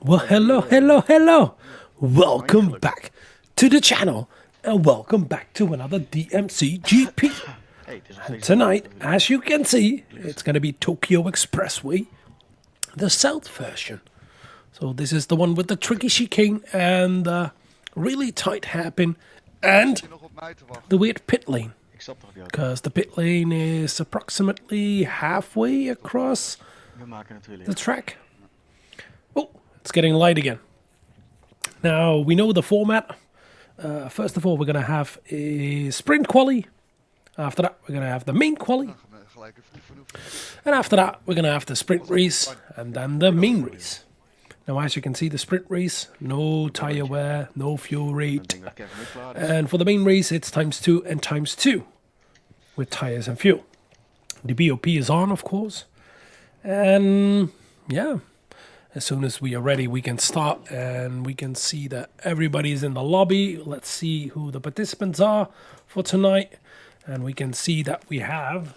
Well, hello. Welcome back to the channel and welcome back to another DMC GP. And tonight, as you can see, it's going to be Tokyo Expressway, the South version. So this is the one with the tricky chicane and really tight hairpin and the weird pit lane. Because the pit lane is approximately halfway across the track. Oh, it's getting light again. Now, we know the format. First of all, we're going to have a sprint quali. After that, we're going to have the main quali. And after that, we're going to have the sprint race and then the main race. Now, as you can see, the sprint race, no tire wear, no fuel rate. And for the main race, it's ×2 and ×2 with tires and fuel. The BOP is on, of course. And yeah, as soon as we are ready, we can start and we can see that everybody's in the lobby. Let's see who the participants are for tonight. And we can see that we have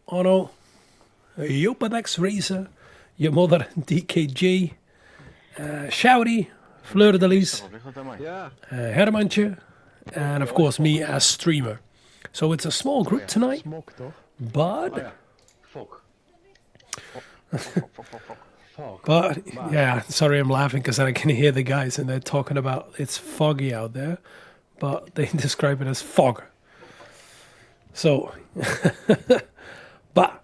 Ono, Jopadex Racer, your mother DKJ, Shouty, Fleur de Lis, Hermantje, and of course me as streamer. So it's a small group tonight, but yeah, sorry I'm laughing because I can hear the guys and they're talking about it's foggy out there, but they describe it as fog. So, but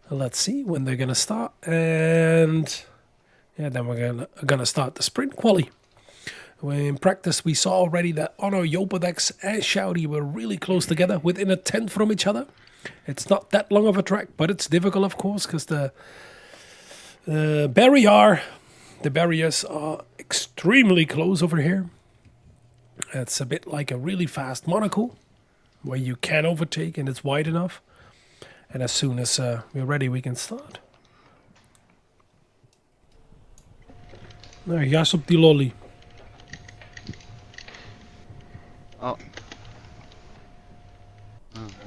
let's see when they're gonna start, and yeah, then we're gonna start the sprint quali. In practice, we saw already that Ono, Jopadex, and Shouty were really close together, within a 10th from each other. It's not that long of a track, but it's difficult, of course, because the barriers are extremely close over here. It's a bit like a really fast Monaco, where you can overtake and it's wide enough. And as soon as we're ready, we can start. Nou, gas op die lolly. Oh.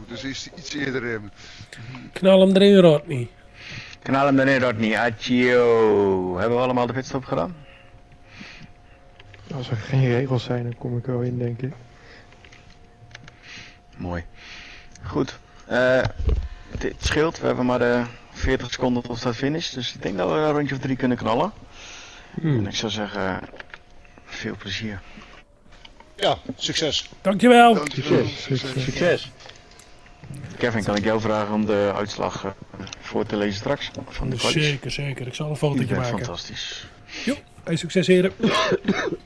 Dus iets eerder remmen. Knal hem erin, Rodney. Knal hem erin, Rodney. Achio. Hebben we allemaal de pitstop gedaan? Als er geen regels zijn, dan kom ik er wel in, denk ik. Mooi. Goed. Het scheelt. We hebben maar de 40 seconden tot de finish. Dus ik denk dat we een rondje of 3 kunnen knallen. En ik zou zeggen, veel plezier. Ja, succes. Dankjewel. Succes. Kevin, kan ik jou vragen om de uitslag voor te lezen straks? Van de qualies? Zeker. Ik zal een fotootje maken. Fantastisch. Jo, hey, succes heren.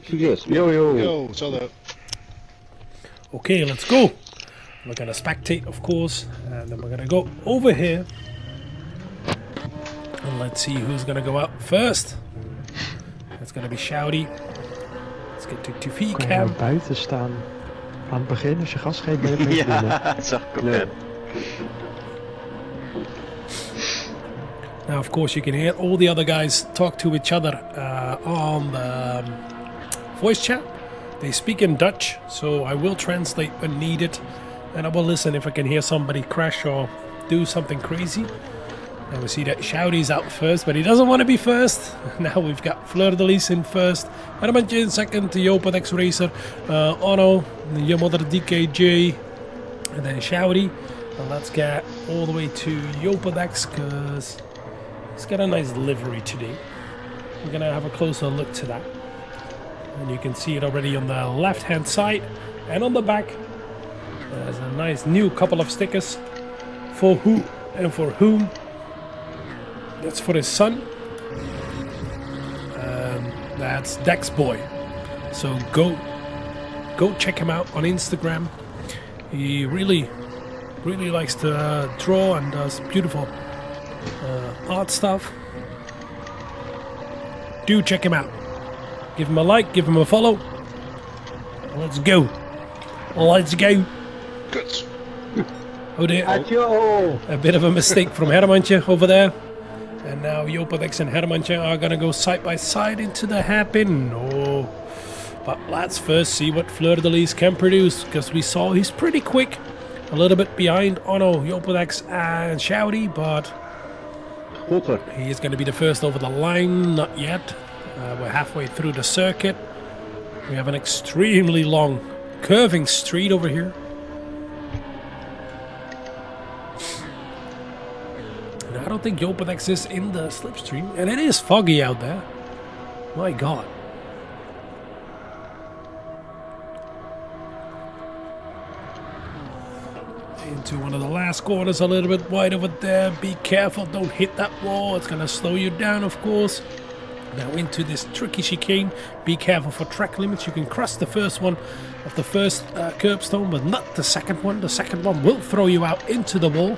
Succes. Yo. Yo, hetzelfde. Okay, let's go. We're gonna spectate, of course, and then we're gonna go over here. And let's see who's gonna go out first. It's gonna be Shouty. Let's get to TV Kan je cam. nou buiten staan aan het begin als je gas geeft bij de mensen binnen? Ja, dat zag ik ook net. Now, of course, you can hear all the other guys talk to each other on the voice chat. They speak in Dutch, so I will translate when needed. And I will listen if I can hear somebody crash or do something crazy. And we see that Shouty's out first, but he doesn't want to be first. Now we've got Fleur de Lis in first, Hermantje in second, Jopadex Racer, Ono, your mother DKJ, and then Shouty. And let's get all the way to Jopadex because he's got a nice livery today. We're going to have a closer look to that. And you can see it already on the left hand side and on the back. There's a nice new couple of stickers for who and for whom. That's for his son. That's Dex Boy. So go check him out on Instagram. He really likes to draw and does beautiful art stuff. Do check him out. Give him a like, give him a follow. Let's go. Kut. Oh dear. A bit of a mistake from Hermantje over there. And now Jopadex and Hermantje are going to go side by side into the hairpin. No. But let's first see what Fleur de Lis can produce, because we saw he's pretty quick. A little bit behind Ono, Jopadex and Shouty, but He is going to be the first over the line. Not yet. We're halfway through the circuit. We have an extremely long curving street over here. And I don't think Jopedex is in the slipstream. And it is foggy out there. My God. Into one of the last corners, a little bit wide over there. Be careful, don't hit that wall. It's going to slow you down, of course. Now into this tricky chicane. Be careful for track limits. You can cross the first one of the first curbstone, but not the second one. The second one will throw you out into the wall.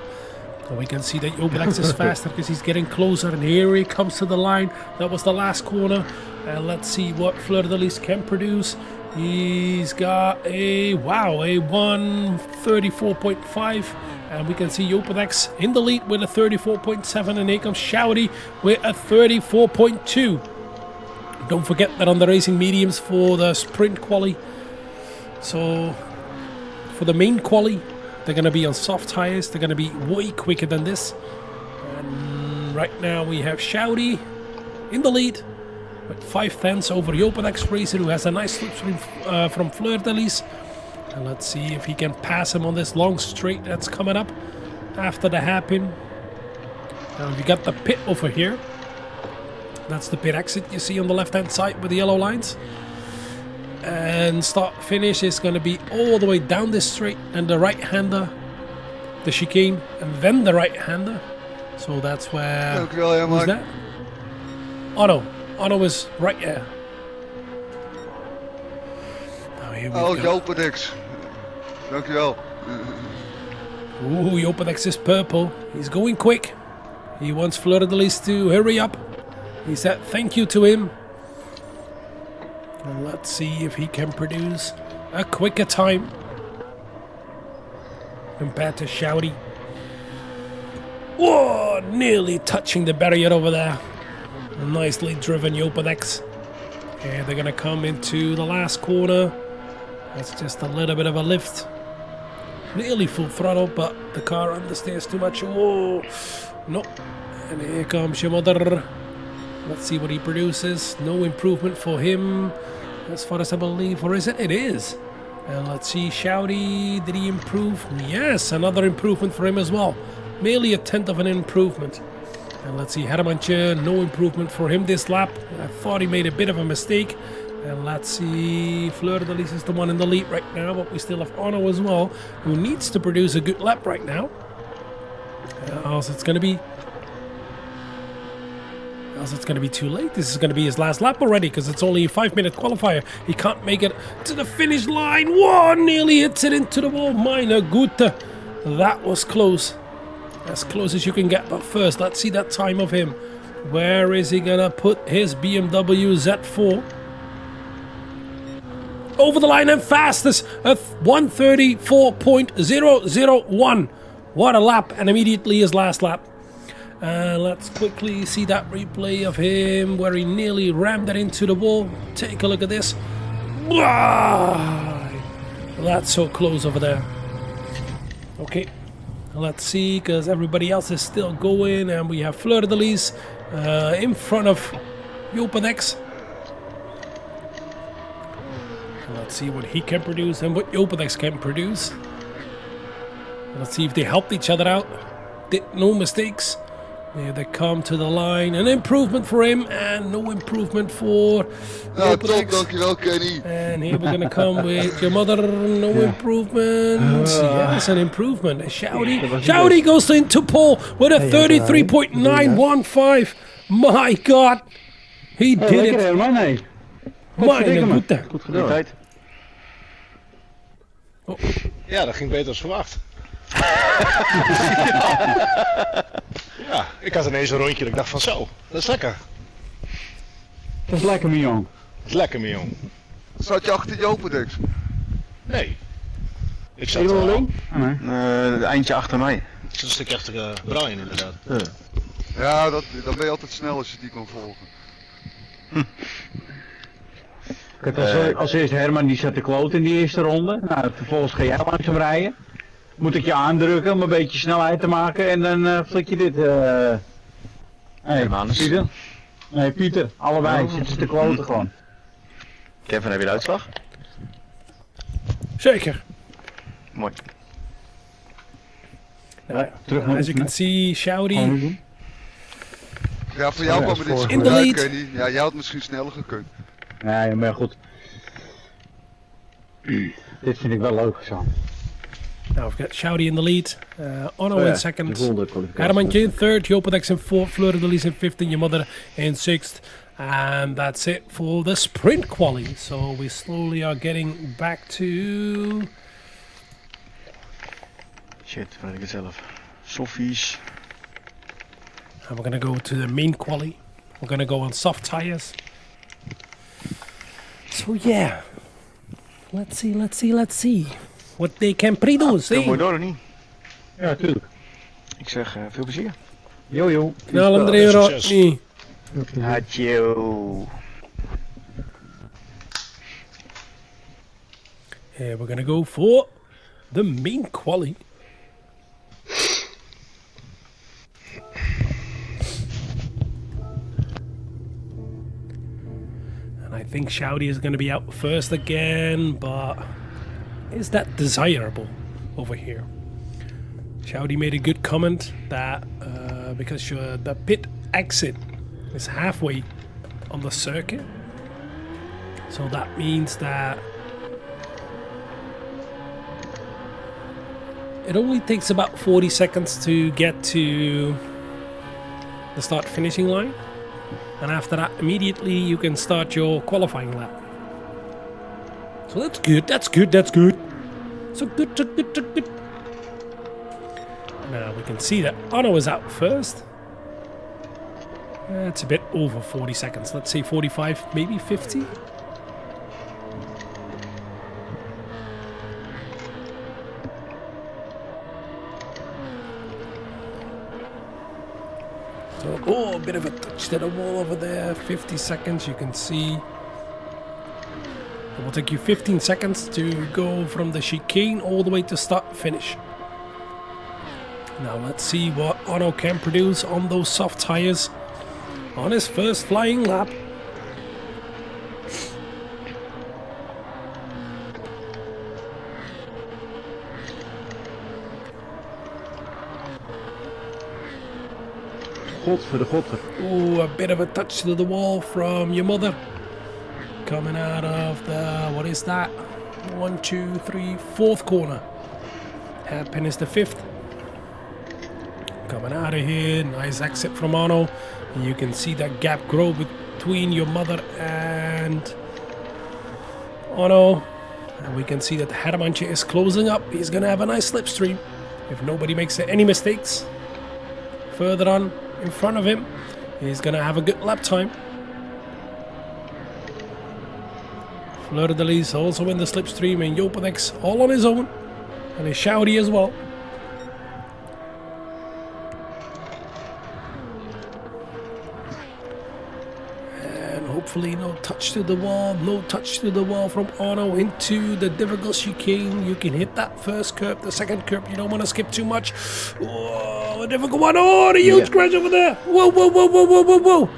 And we can see that Jopedex is faster because he's getting closer. And here he comes to the line. That was the last corner. And let's see what Fleur de Lis can produce. He's got a 134.5, and we can see Jopedex in the lead with a 34.7, and here comes Shouty with a 34.2. Don't forget that on the racing mediums for the sprint quali, so for the main quali, they're going to be on soft tires. They're going to be way quicker than this. And right now we have Shouty in the lead with 5/10 over Jopedex Racer, who has a nice slipstream from Fleur de Lis. And let's see if he can pass him on this long straight that's coming up after the hairpin. Now we got the pit over here. That's the pit exit you see on the left hand side with the yellow lines. And start finish is going to be all the way down this straight, and the right hander, the chicane, and then the right hander. So that's where. Who's that? Otto. Otto is right there. Now here we go. Jopedex. Dankjewel. Ooh, Jopedex is purple. He's going quick. He wants Fleur de Lis to hurry up. He said thank you to him. And let's see if he can produce a quicker time compared to Shouty. Whoa, nearly touching the barrier over there. A nicely driven Jopedex. And they're going to come into the last corner. That's just a little bit of a lift. Nearly full throttle, but the car understeers too much. Whoa, nope. And here comes your mother. Let's see what he produces. No improvement for him, as far as I believe. Or is it? It is. And let's see, Shouty, did he improve? Yes, another improvement for him as well. Merely a 1/10 of an improvement. And let's see, Hermantje, no improvement for him this lap. I thought he made a bit of a mistake. And let's see, Fleur de Lis is the one in the lead right now, but we still have Onno as well, who needs to produce a good lap right now. Else it's going to be too late. This is going to be his last lap already, because it's only a 5-minute qualifier. He can't make it to the finish line. Whoa, nearly hits it into the wall. Meine Güte. That was close. As close as you can get, but first, let's see that time of him. Where is he gonna put his BMW Z4? Over the line and fastest at 134.001. What a lap, and immediately his last lap. Let's quickly see that replay of him where he nearly rammed it into the wall. Take a look at this. That's so close over there. Okay. Let's see, because everybody else is still going, and we have Fleur de Lis in front of Jopedex. Let's see what he can produce and what Jopedex can produce. Let's see if they helped each other out. Did no mistakes. There they come to the line. An improvement for him, and no improvement for Jopedex. Dankjewel, Kenny. And here we're going to come with your mother. No improvement. Yes, an improvement. Shouty goes into pole with a 33.915. My God. He did it. Meine Güte. Goed gedaan. Tijd. Oh. Ja, dat ging beter als verwacht. Ja, ik had ineens een rondje dat ik dacht van zo, dat is lekker. Dat is lekker, mijn jong. Dat is lekker, mijn jong. Zat je achter Jopedex? Nee. Ik zat het eindje achter mij. Ik zat een stukje achter Brian inderdaad. Ja, dan ben je altijd snel als je die kan volgen. Als eerste Herman die zat te kloten in die eerste ronde. Nou, vervolgens ga jij langzaam rijden. Moet ik je aandrukken om een beetje snelheid te maken en dan flik je dit Hermanus. Pieter? Nee, Pieter. Allebei zitten ze te kloten gewoon. Kevin, heb je de uitslag? Zeker. Mooi. Terug As you can see, Shouty. Ja, voor jou kwam het iets In goed de uit, lead. Kenny. Ja, jij had misschien sneller gekund. Nee, maar goed. Dit vind ik wel leuk zo. Now we've got Shouty in the lead. Ono in De second. volgende kwalificatie. Hermantje in third. Jopadex in fourth. Fleur de Lis in fifth. And your mother in sixth. And that's it for the sprint quali. So we slowly are getting back to... Shit, weet ik het zelf. Soffies. And we're going to go to the main quali. We're going to go on soft tires. So yeah. Let's see. What they can produce. Heel mooi door, of niet? Ja, tuurlijk. Ik zeg, veel plezier. Jojo. Knal hem erin, Succes. Rodney. Hadjo. Yeah, we're gonna go for the main quali. And I think Shouty is gonna be out first again, but is that desirable over here? Shouty made a good comment that because the pit exit is halfway on the circuit, so that means that it only takes about 40 seconds to get to the start finishing line, and after that immediately you can start your qualifying lap. So that's good, that's good. So good. Now we can see that Ono is out first. It's a bit over 40 seconds. Let's say 45, maybe 50. So, oh, a bit of a touch to the wall over there. 50 seconds, you can see. It will take you 15 seconds to go from the chicane all the way to start finish. Now let's see what Ono can produce on those soft tires on his first flying lap. Godver. Oh, a bit of a touch to the wall from your mother. Coming out of the, what is that? 1, 2, 3, fourth corner. Hairpin is the fifth. Coming out of here, nice exit from Ono. And you can see that gap grow between your mother and Ono. And we can see that Hermantje is closing up. He's going to have a nice slipstream if nobody makes any mistakes. Further on in front of him, he's going to have a good lap time. Fleur de Lis also in the slipstream, and Jopadex all on his own. And he's Shouty as well. Hopefully no touch to the wall from Ono into the difficult chicane. You can hit that first curb, the second curb, you don't want to skip too much. Whoa, a difficult one. Oh, the huge crash over there. Whoa.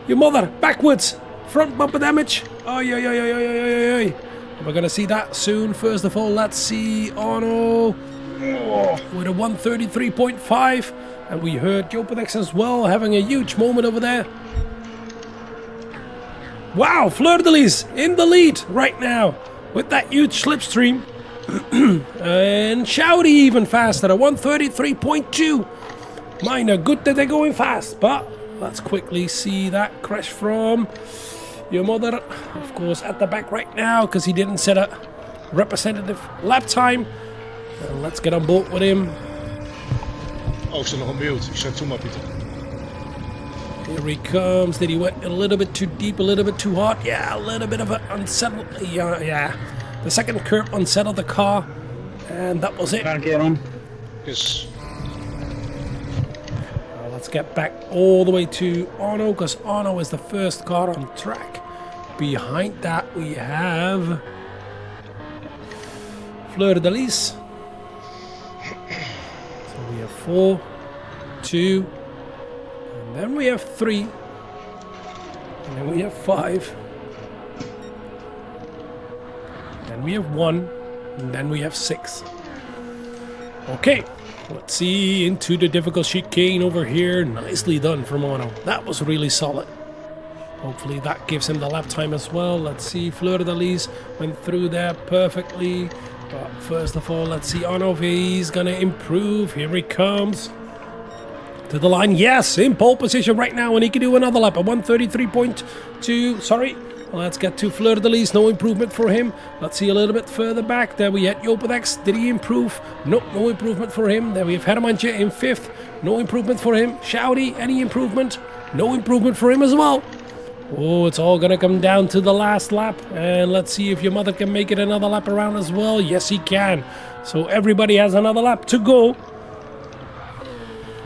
Your mother, backwards. Front bumper damage. Oh, yeah. We're going to see that soon. First of all, let's see Ono with a 133.5. And we heard Jopadex as well having a huge moment over there. Wow, Fleur de Lis in the lead right now with that huge slipstream. And Shouty even faster, a 133.2. Minor, good that they're going fast, but let's quickly see that crash from your mother. Of course, at the back right now because he didn't set a representative lap time. Let's get on board with him. Oh, ik zit nog on mute. Ik zet Fuma, Pieter. Here he comes. Did he went a little bit too deep, a little bit too hard? Yeah, a little bit of an unsettled. Yeah. The second curb unsettled the car, and that was it. Yes. Let's get back all the way to Ono, because Ono is the first car on track. Behind that we have Fleur de Lis. So we have 4, 2, And then we have 3. And then we have 5. Then we have 1. And then we have 6. Okay. Let's see into the difficult chicane over here. Nicely done from Ono. That was really solid. Hopefully that gives him the lap time as well. Let's see. Fleur de Lis went through there perfectly. But first of all, let's see Ono. He's going to improve. Here he comes. To the line. Yes, in pole position right now. And he can do another lap at 133.2. Sorry. Let's get to Fleur de Lis. No improvement for him. Let's see a little bit further back. There we had Jopedex. Did he improve? Nope, no improvement for him. There we have Hermantje in 5th. No improvement for him. Shouty, any improvement? No improvement for him as well. Oh, it's all going to come down to the last lap. And let's see if your mother can make it another lap around as well. Yes, he can. So everybody has another lap to go.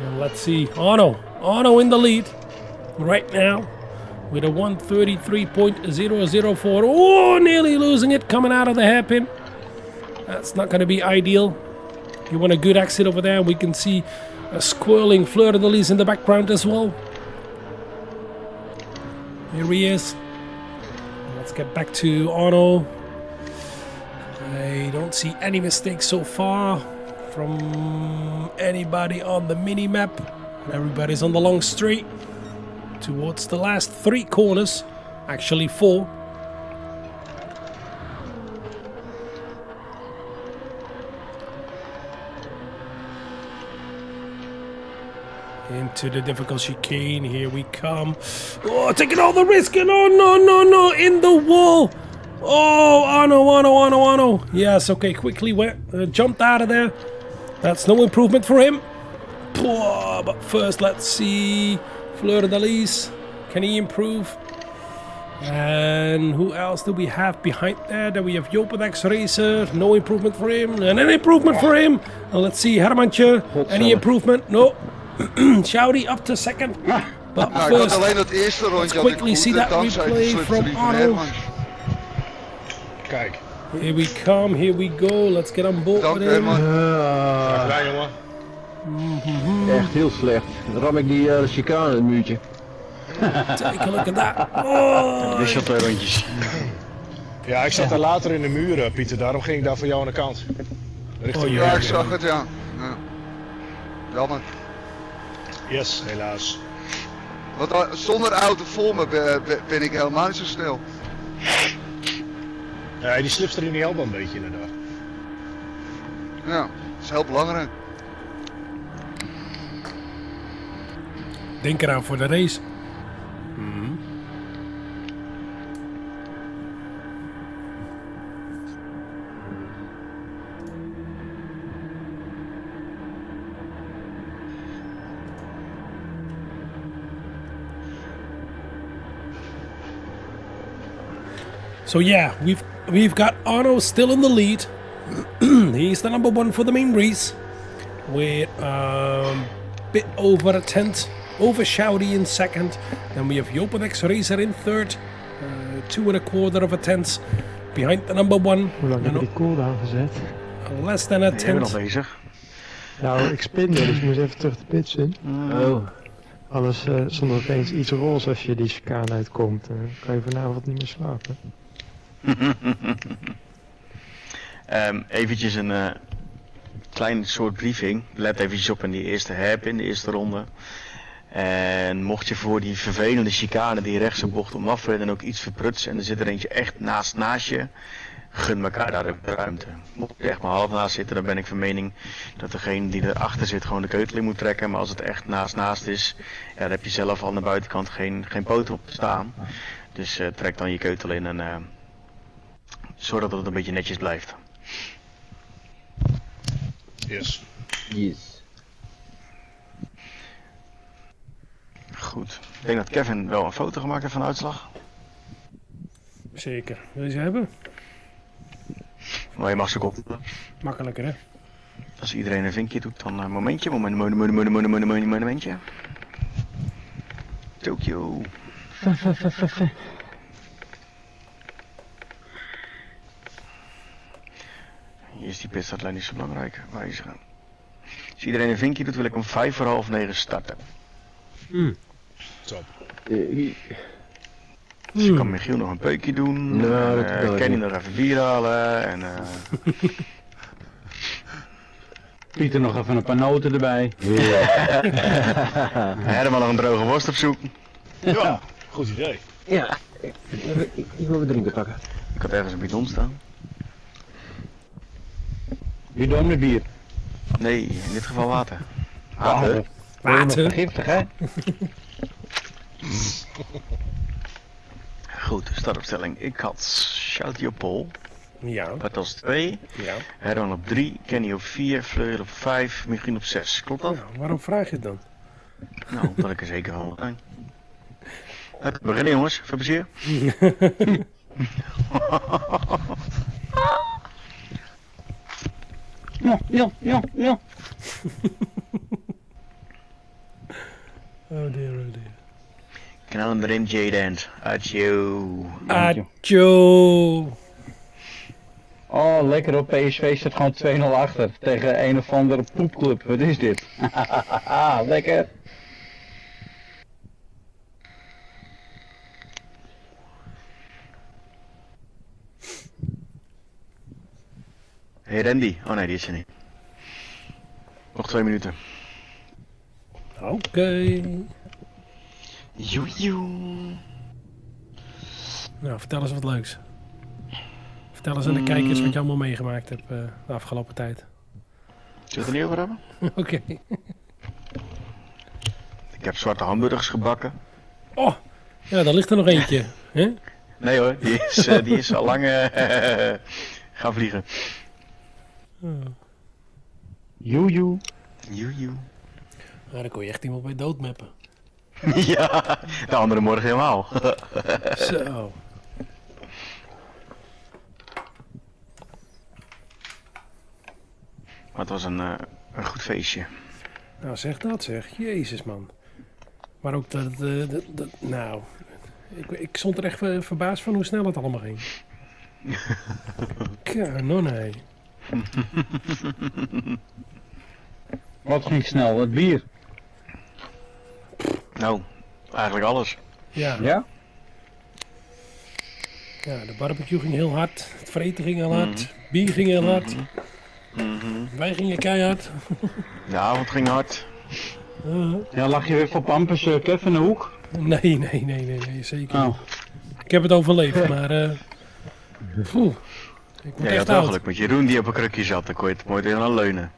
And let's see. Ono in the lead right now. With a 133.004. Oh, nearly losing it, coming out of the hairpin. That's not going to be ideal. You want a good exit over there. We can see a squirrling Fleur de Lis in the background as well. Here he is. Let's get back to Ono. I don't see any mistakes so far from anybody on the mini-map. Everybody's on the long straight. Towards the last 3 corners, actually 4. Into the difficult chicane, here we come. Oh, taking all the risk, and oh no, in the wall. Oh, Ono. Yes, okay, quickly jumped out of there. That's no improvement for him. Oh, but first, let's see. Fleur de Lis, can he improve? And who else do we have behind there? Then we have Jopedex Racer, no improvement for him, and an improvement for him. And let's see, Hermantje, any improvement? No. Shouty up to 2nd. But first, let's quickly see that replay from Ono. Kijk. Here we come, here we go. Let's get on board with him. Gedaan, jongen. Echt heel slecht. Dan ram ik die chicane in het muurtje. Take a look at that. Oh. Wist je al 2 rondjes. Ja, ik zat daar later in de muren, Pieter. Daarom ging ik daar voor jou aan de kant. Richting Ja, ik zag het, ja. Jammer. Yes, helaas. Want zonder auto voor me ben ik helemaal niet zo snel. Ja, die slipstream die helpt wel een beetje inderdaad. Ja, dat is heel belangrijk. Denk eraan voor de race. So yeah, we've got Ono still in the lead. He's the number 1 for the main race with bit over a tenth. Over Shouty in 2nd. Then we have Jopedex Racer in 3rd. 2 1/4 of a tenth behind the number 1. Hoe lang heb je die cooldown gezet? Less than a Ik ben nog tenth. bezig. Nou, ik spinde, dus ik moest even terug de pits in. Oh. Anders stond er opeens iets roze als je die chicane uitkomt. Dan kan je vanavond niet meer slapen. Eventjes een klein soort briefing. Let eventjes op in die eerste hairpin, de eerste ronde. En mocht je voor die vervelende chicane die rechtse bocht om afrijden en ook iets verprutsen en er zit er eentje echt naast je, gun elkaar daar de ruimte. Mocht je echt maar half naast zitten, dan ben ik van mening dat degene die erachter zit gewoon de keutel in moet trekken. Maar als het echt naast is, ja, dan heb je zelf al aan de buitenkant geen poot op te staan. Dus trek dan je keutel in en zorg dat het een beetje netjes blijft. Yes. Yes. Goed. Ik denk dat Kevin wel een foto gemaakt heeft van de uitslag. Zeker. Wil je ze hebben? Maar je mag ze koppelen. Makkelijker, hè? Als iedereen een vinkje doet, dan momentje. Tokyo. Hier is die pitstart niet zo belangrijk. Wijzigen. Als iedereen een vinkje doet, wil ik om 8:55 starten. Top. Dus ik kan Michiel nog een peukje doen. Nou, dat kan ik Kenny niet. nog even bier halen. En, Pieter nog even een paar noten erbij. Herman nog een droge worst op zoek. Ja, goed idee. Ja, ik wil wat drinken pakken. Ik had ergens een bidon staan. Wie doet met bier? Nee, in dit geval water. Water. Water. Giftig, hè? Goed, startopstelling. Ik had Shouty op pol. Ja, Bartels 2. ja. Herman op 3. Kenny op 4. Fleur op 5. Michiel op 6. Klopt dat? Nou, waarom vraag je het dan? Nou, omdat ik er zeker van wil zijn. We beginnen jongens, veel plezier. Ja. Oh dear, oh dear. Knal hem erin, DjeeDent. Adieu. Adjo. Oh, lekker op PSV staat gewoon 2-0 achter tegen een of andere poepclub. Wat is dit? Lekker. Hey Randy. Oh nee, die is er niet. Nog 2 minuten. Oké. Joejoe. Nou, vertel eens wat leuks. Vertel eens aan de kijkers wat je allemaal meegemaakt hebt de afgelopen tijd. Zullen we het er niet over hebben? Oké. Ik heb zwarte hamburgers gebakken. Oh, ja, daar ligt er nog eentje. Hè? Nee hoor, die is al lang gaan vliegen. Joejoe. Joejoe. Nou, daar kon je echt iemand bij doodmappen. Ja, de andere morgen helemaal. Zo. Maar het was een goed feestje. Nou, zeg dat zeg. Jezus, man. Maar ook nou... Ik stond er echt verbaasd van hoe snel het allemaal ging. Kanon, hé. Wat ging snel? Het bier. Nou, eigenlijk alles. Ja. Ja? Ja, de barbecue ging heel hard. Het vreten ging heel hard. Bier ging heel hard. Wij gingen keihard. De avond ging hard. Ja, lag je weer voor Pampers, Kev in de hoek? Nee, zeker niet. Oh. Ik heb het overleefd, maar... poeh, ik word Ja, je echt had wel oud. geluk met Jeroen die op een krukje zat. Dan kon je het mooi tegen aan leunen.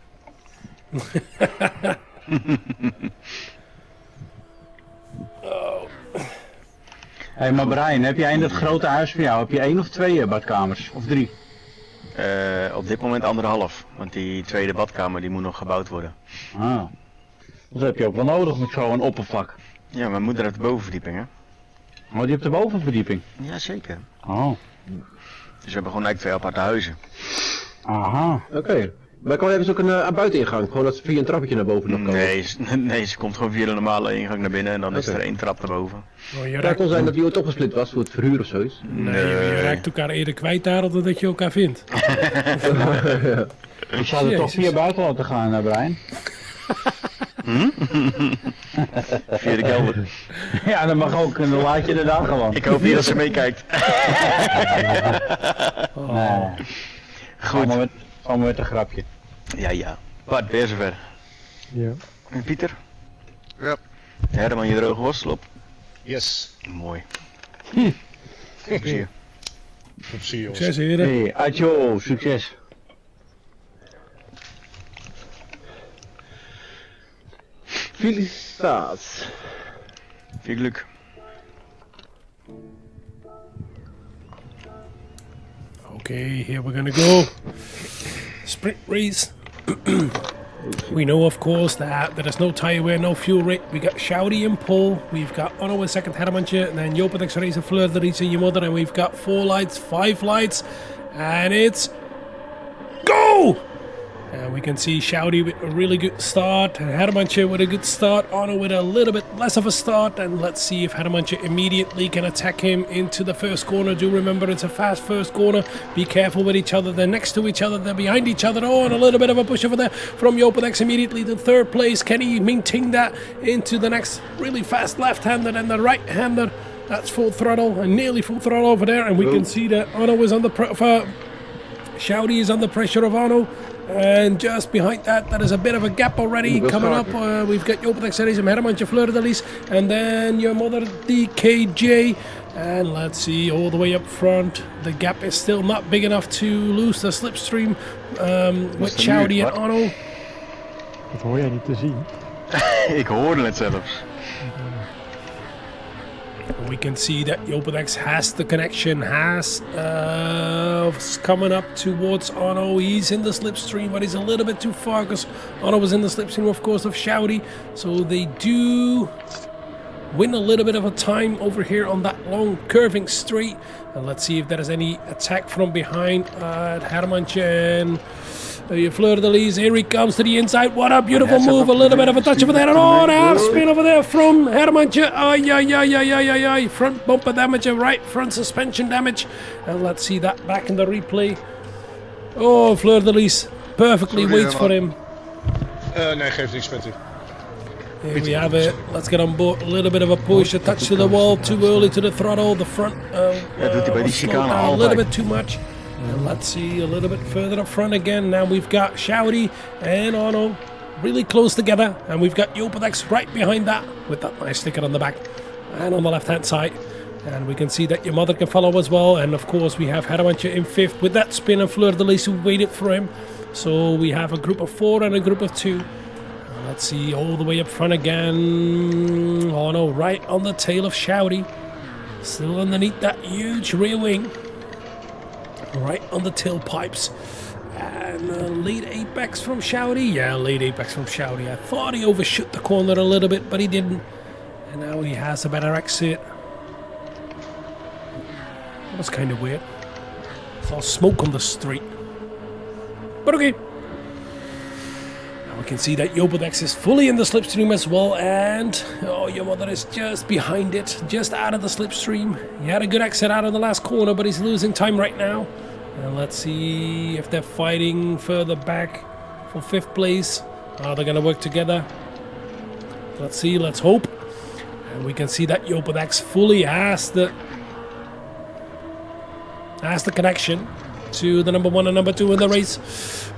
Hé, maar Brian, heb jij in dat grote huis van jou, heb je 1 of 2 badkamers? Of 3? Op dit moment 1,5. Want die tweede badkamer die moet nog gebouwd worden. Ah. Dat heb je ook wel nodig met zo'n oppervlak. Ja, mijn moeder heeft de bovenverdieping hè. Oh, die op de bovenverdieping? Jazeker. Oh. Dus we hebben gewoon eigenlijk 2 aparte huizen. Aha. Oké. Maar kan hebben ze ook een buiteningang? Gewoon dat ze via een trappetje naar boven nog komen? Nee, ze komt gewoon via de normale ingang naar binnen en dan is Oké. er 1 trap erboven. Oh, je Ja, het raakt, kon zijn dat die ooit opgesplit was voor het verhuur of zoiets. nee, je raakt elkaar eerder kwijt daar dan dat je elkaar vindt. Ik zou er toch Jezus. via buiten laten gaan, Brian. Via de kelder. Ja, dat mag ook, en dan laat je er dan gewoon. Ik hoop niet dat ze meekijkt. Nee. Goed. Allemaal met een grapje. Ja. Bart, weer zover. Ja. En Pieter? Ja. Herman, je droge worstel op. Yes. Mooi. Veel plezier. Veel plezier jongens. Succes, heren. Hey, Adjo, succes. Felicitaties. Veel geluk. Okay, here we're gonna go. Sprint race. We know, of course, that there is no tire wear, no fuel rate. We got Shouty and Paul. We've got Onno in second, Hermantje. And then Jopatex Racer, Fleur de Ries and your mother. And we've got 4 lights, 5 lights. And it's... Go! We can see Shouty with a really good start, Hermantje with a good start, Arno with a little bit less of a start, and let's see if Hermantje immediately can attack him into the first corner. Do remember it's a fast first corner, be careful with each other, they're next to each other, they're behind each other. Oh, and a little bit of a push over there from Jopedex immediately to third place. Can he maintain that into the next really fast left-hander and the right-hander? That's full throttle, and nearly full throttle over there, and we can see that Arno is under Shouty is under pressure of Arno. And just behind that, there is a bit of a gap already coming up. We've got Jopedex Series and Hermantje Fleur-de-Lis, and then your mother DKJ. And let's see, all the way up front, the gap is still not big enough to lose the slipstream with Shouty and Arno. Dat hoor jij niet te zien. Ik hoorde het zelfs. We can see that Jopedex has the connection, coming up towards Arno. He's in the slipstream, but he's a little bit too far because Arno was in the slipstream, of course, of Shouty. So they do win a little bit of a time over here on that long curving straight. And let's see if there is any attack from behind at Hermantje and Fleur-de-Lis. Here he comes to the inside. What a beautiful move. A little bit of a touch over there. And oh, the half spin over there from Hermantje. Ay. Front bumper damage and right front suspension damage. And let's see that back in the replay. Oh, Fleur-de-Lis perfectly waits for him. Nee, geeft niks met u. Here we have it. Let's get on board. A little bit of a push, a touch to the wall, too early to the throttle. The front slowed down a little bit too much. And let's see a little bit further up front again. Now we've got Shouty and Arno really close together. And we've got Jopedex right behind that with that nice sticker on the back and on the left-hand side. And we can see that your mother can follow as well. And of course we have Hermantje in fifth with that spin and Fleur-de-Lis who waited for him. So we have a group of 4 and a group of 2. Let's see, all the way up front again. Arno right on the tail of Shouty. Still underneath that huge rear wing. Right on the tailpipes. And late apex from Shouty. Yeah, late apex from Shouty. I thought he overshot the corner a little bit, but he didn't. And now he has a better exit. That was kind of weird. Saw smoke on the street. But okay. We can see that Jopedex is fully in the slipstream as well, and your mother is just behind it, just out of the slipstream. He had a good exit out of the last corner, but he's losing time right now. And let's see if they're fighting further back for 5th place. Are they going to work together? Let's see, let's hope. And we can see that Jopedex fully has the connection to the number 1 and number 2 in the race.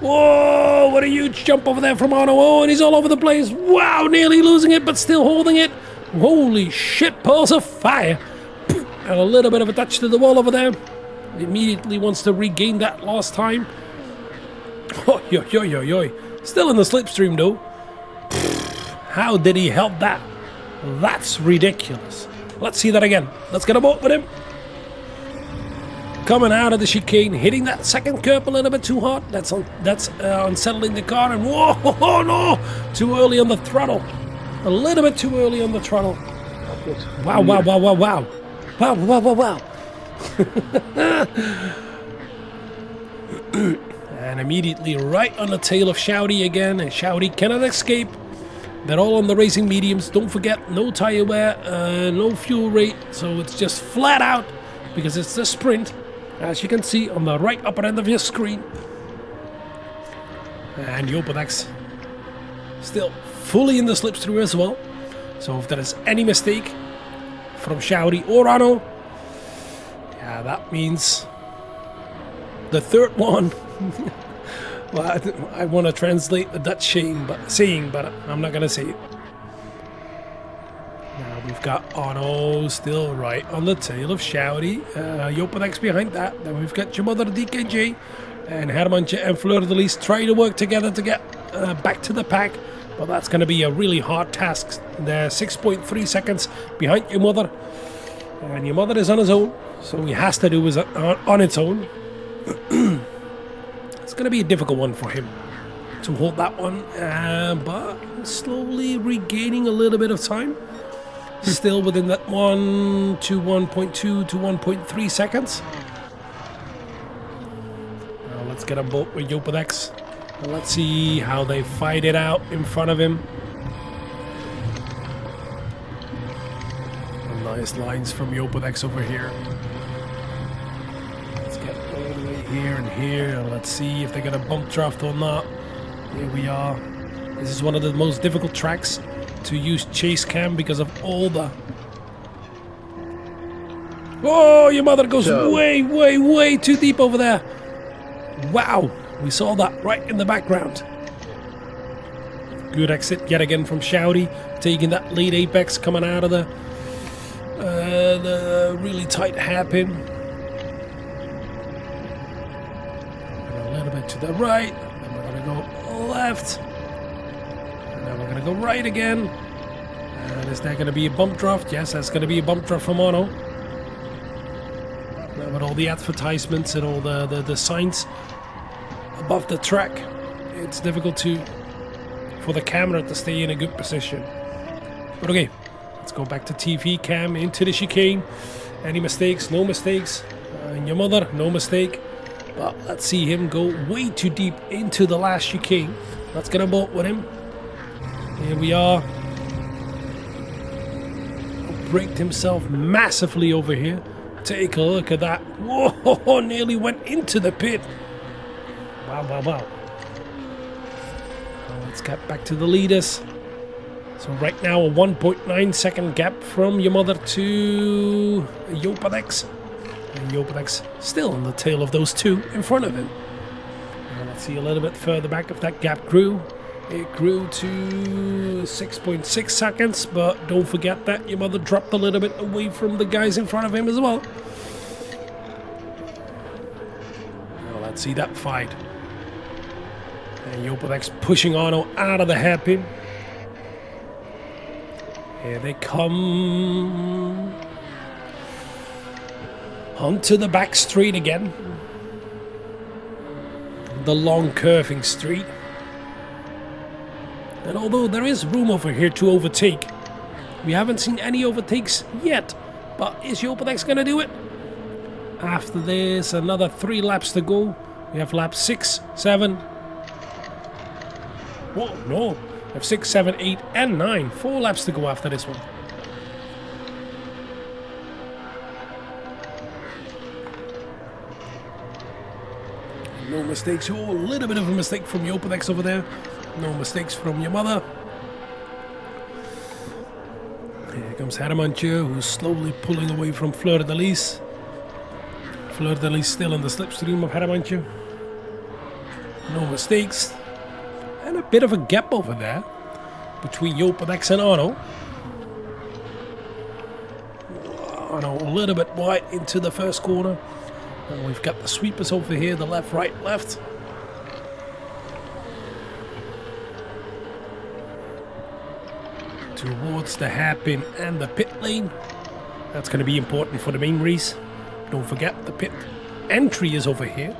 Whoa, what a huge jump over there from Arno. Oh, and he's all over the place. Wow, nearly losing it, but still holding it. Holy shit, pearls of fire. And a little bit of a touch to the wall over there. Immediately wants to regain that lost time. Oh, yo. Still in the slipstream, though. How did he help that? That's ridiculous. Let's see that again. Let's get aboard with him. Coming out of the chicane, hitting that second curb a little bit too hard. That's unsettling the car. And whoa, no! Too early on the throttle. A little bit too early on the throttle. Wow. And immediately right on the tail of Shouty again. And Shouty cannot escape. They're all on the racing mediums. Don't forget, no tire wear, no fuel rate. So it's just flat out because it's a sprint. As you can see on the right upper end of your screen. And Jopedex still fully in the slipstream as well. So if there is any mistake from Shouty or Arno, yeah, that means the third one. Well, I want to translate the Dutch saying, but I'm not going to say it. Now we've got Arno still right on the tail of Shouty. Jopedex behind that. Then we've got your mother DKJ and Hermantje and Fleur-de-Lis trying to work together to get back to the pack. But that's going to be a really hard task. They're 6.3 seconds behind your mother. And your mother is on his own. So he has to do it on its own. It's going to be a difficult one for him to hold that one. But slowly regaining a little bit of time. Still within that 1 to 1.2 to 1.3 seconds. Now let's get on board with Jopedex. And let's see how they fight it out in front of him. And nice lines from Yopadex over here. Let's get all the way here and here. And let's see if they're going to bump draft or not. Here we are. This is one of the most difficult tracks to use chase cam because of all the... Oh, your mother goes way, way, way too deep over there. Wow, we saw that right in the background. Good exit yet again from Shouty, taking that lead apex, coming out of the really tight hairpin. A little bit to the right, then we're gonna go left, and then we're gonna go right again. And is that gonna be a bump draft? Yes, that's gonna be a bump draft from Ono. With all the advertisements and all the signs above the track, it's difficult for the camera to stay in a good position. But okay, let's go back to TV cam into the chicane. Any mistakes? No mistakes. And your mother, no mistake. But let's see him go way too deep into the last chicane. That's gonna bolt with him. Here we are. Braked himself massively over here. Take a look at that. Whoa, nearly went into the pit. Wow, wow, wow. Let's get back to the leaders. So right now a 1.9 second gap from your mother to Yopadex. And Yopadex still on the tail of those two in front of him. And let's see a little bit further back if that gap grew. It grew to 6.6 seconds, but don't forget that your mother dropped a little bit away from the guys in front of him as well. Now let's see that fight. And Yopadex pushing Ono out of the hairpin. Here they come. Onto the back street again. The long curving street. And although there is room over here to overtake, we haven't seen any overtakes yet. But is Yopadex going to do it? After this, another 3 laps to go. We have lap 6, 7. Whoa, no. We have 6, 7, 8, and 9. 4 laps to go after this one. No mistakes. Oh, a little bit of a mistake from Yopadex over there. No mistakes from your mother. Here comes Hermantje, who's slowly pulling away from Fleur de Lis. Fleur de Lis still in the slipstream of Hermantje. No mistakes. And a bit of a gap over there between Yopadex and Ono. Ono a little bit wide into the first corner. And we've got the sweepers over here, the left, right, left. Towards the hairpin and the pit lane. That's going to be important for the main race. Don't forget the pit entry is over here.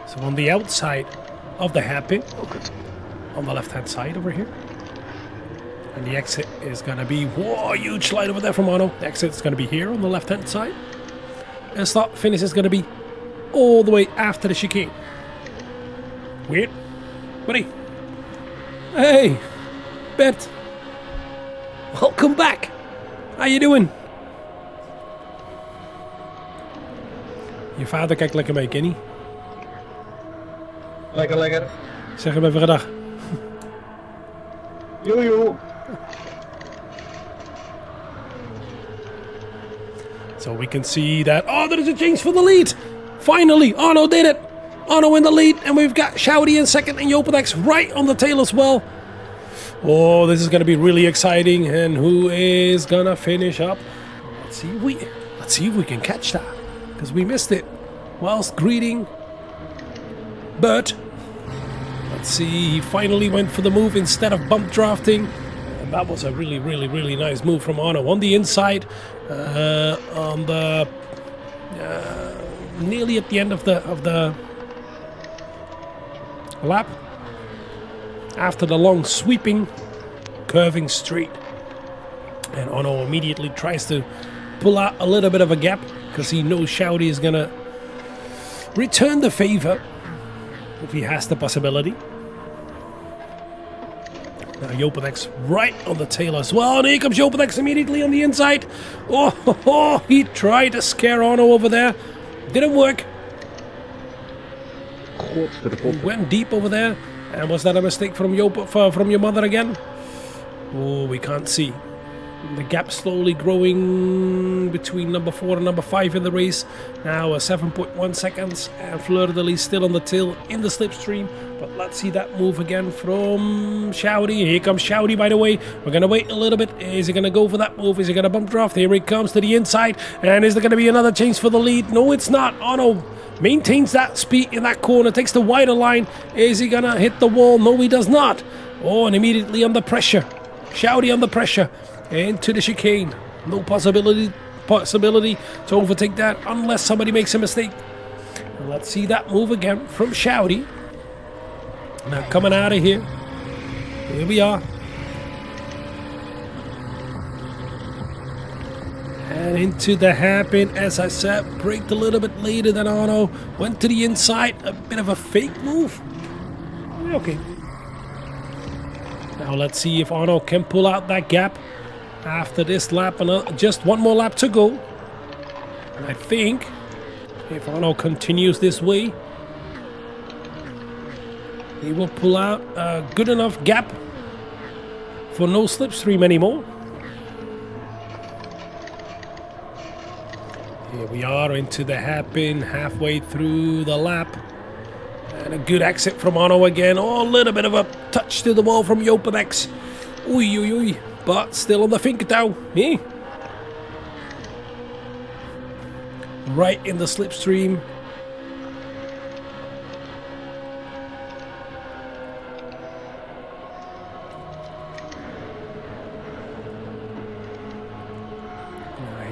So on the outside of the hairpin, on the left hand side over here. And the exit is going to be, whoa, huge slide over there from Ono. The exit is going to be here on the left hand side. And start finish is going to be all the way after the chicane. Weird. Buddy. Hey, Bert. Welcome back. How you doing? Je vader kijkt lekker mee, Kenny. Lekker, lekker. Zeg hem even gedag. Joejoe. So we can see that. Oh, there is a change for the lead. Finally, Ono did it. Ono in the lead, and we've got Shouty in second, and Yopadex right on the tail as well. Oh, this is going to be really exciting. And who is going to finish up? Let's see if we can catch that, because we missed it whilst greeting Bert. Let's see, he finally went for the move instead of bump drafting. And that was a really, really, really nice move from Ono on the inside, on the nearly at the end of the lap. After the long sweeping curving straight, and Ono immediately tries to pull out a little bit of a gap because he knows Shouty is gonna return the favor if he has the possibility. Now Jopenex right on the tail as well. And here comes Jopenex immediately on the inside. Oh, he tried to scare Arno over there. Didn't work. Went deep over there. And was that a mistake from from your mother again? Oh, we can't see. The gap slowly growing between number 4 and number 5 in the race. Now 7.1 seconds. And Fleur-de-Lis still on the tail in the slipstream. But let's see that move again from Shouty. Here comes Shouty, by the way. We're going to wait a little bit. Is he going to go for that move? Is he going to bump draft? Here he comes to the inside. And is there going to be another change for the lead? No, it's not. Oh, no. Maintains that speed in that corner. Takes the wider line. Is he going to hit the wall? No, he does not. Oh, and immediately under pressure. Shouty under pressure. Into the chicane. No possibility to overtake that unless somebody makes a mistake. And let's see that move again from Shouty. Now coming out of here. Here we are. And into the hairpin, as I said, braked a little bit later than Arno. Went to the inside. A bit of a fake move. Okay. Now let's see if Arno can pull out that gap. After this lap, just one more lap to go. And I think if Arno continues this way, he will pull out a good enough gap for no slipstream anymore. Here we are into the hairpin, halfway through the lap. And a good exit from Arno again. Oh, a little bit of a touch to the wall from Jopenex. Oei. But still on the vinkertouw. Eh? Right in the slipstream.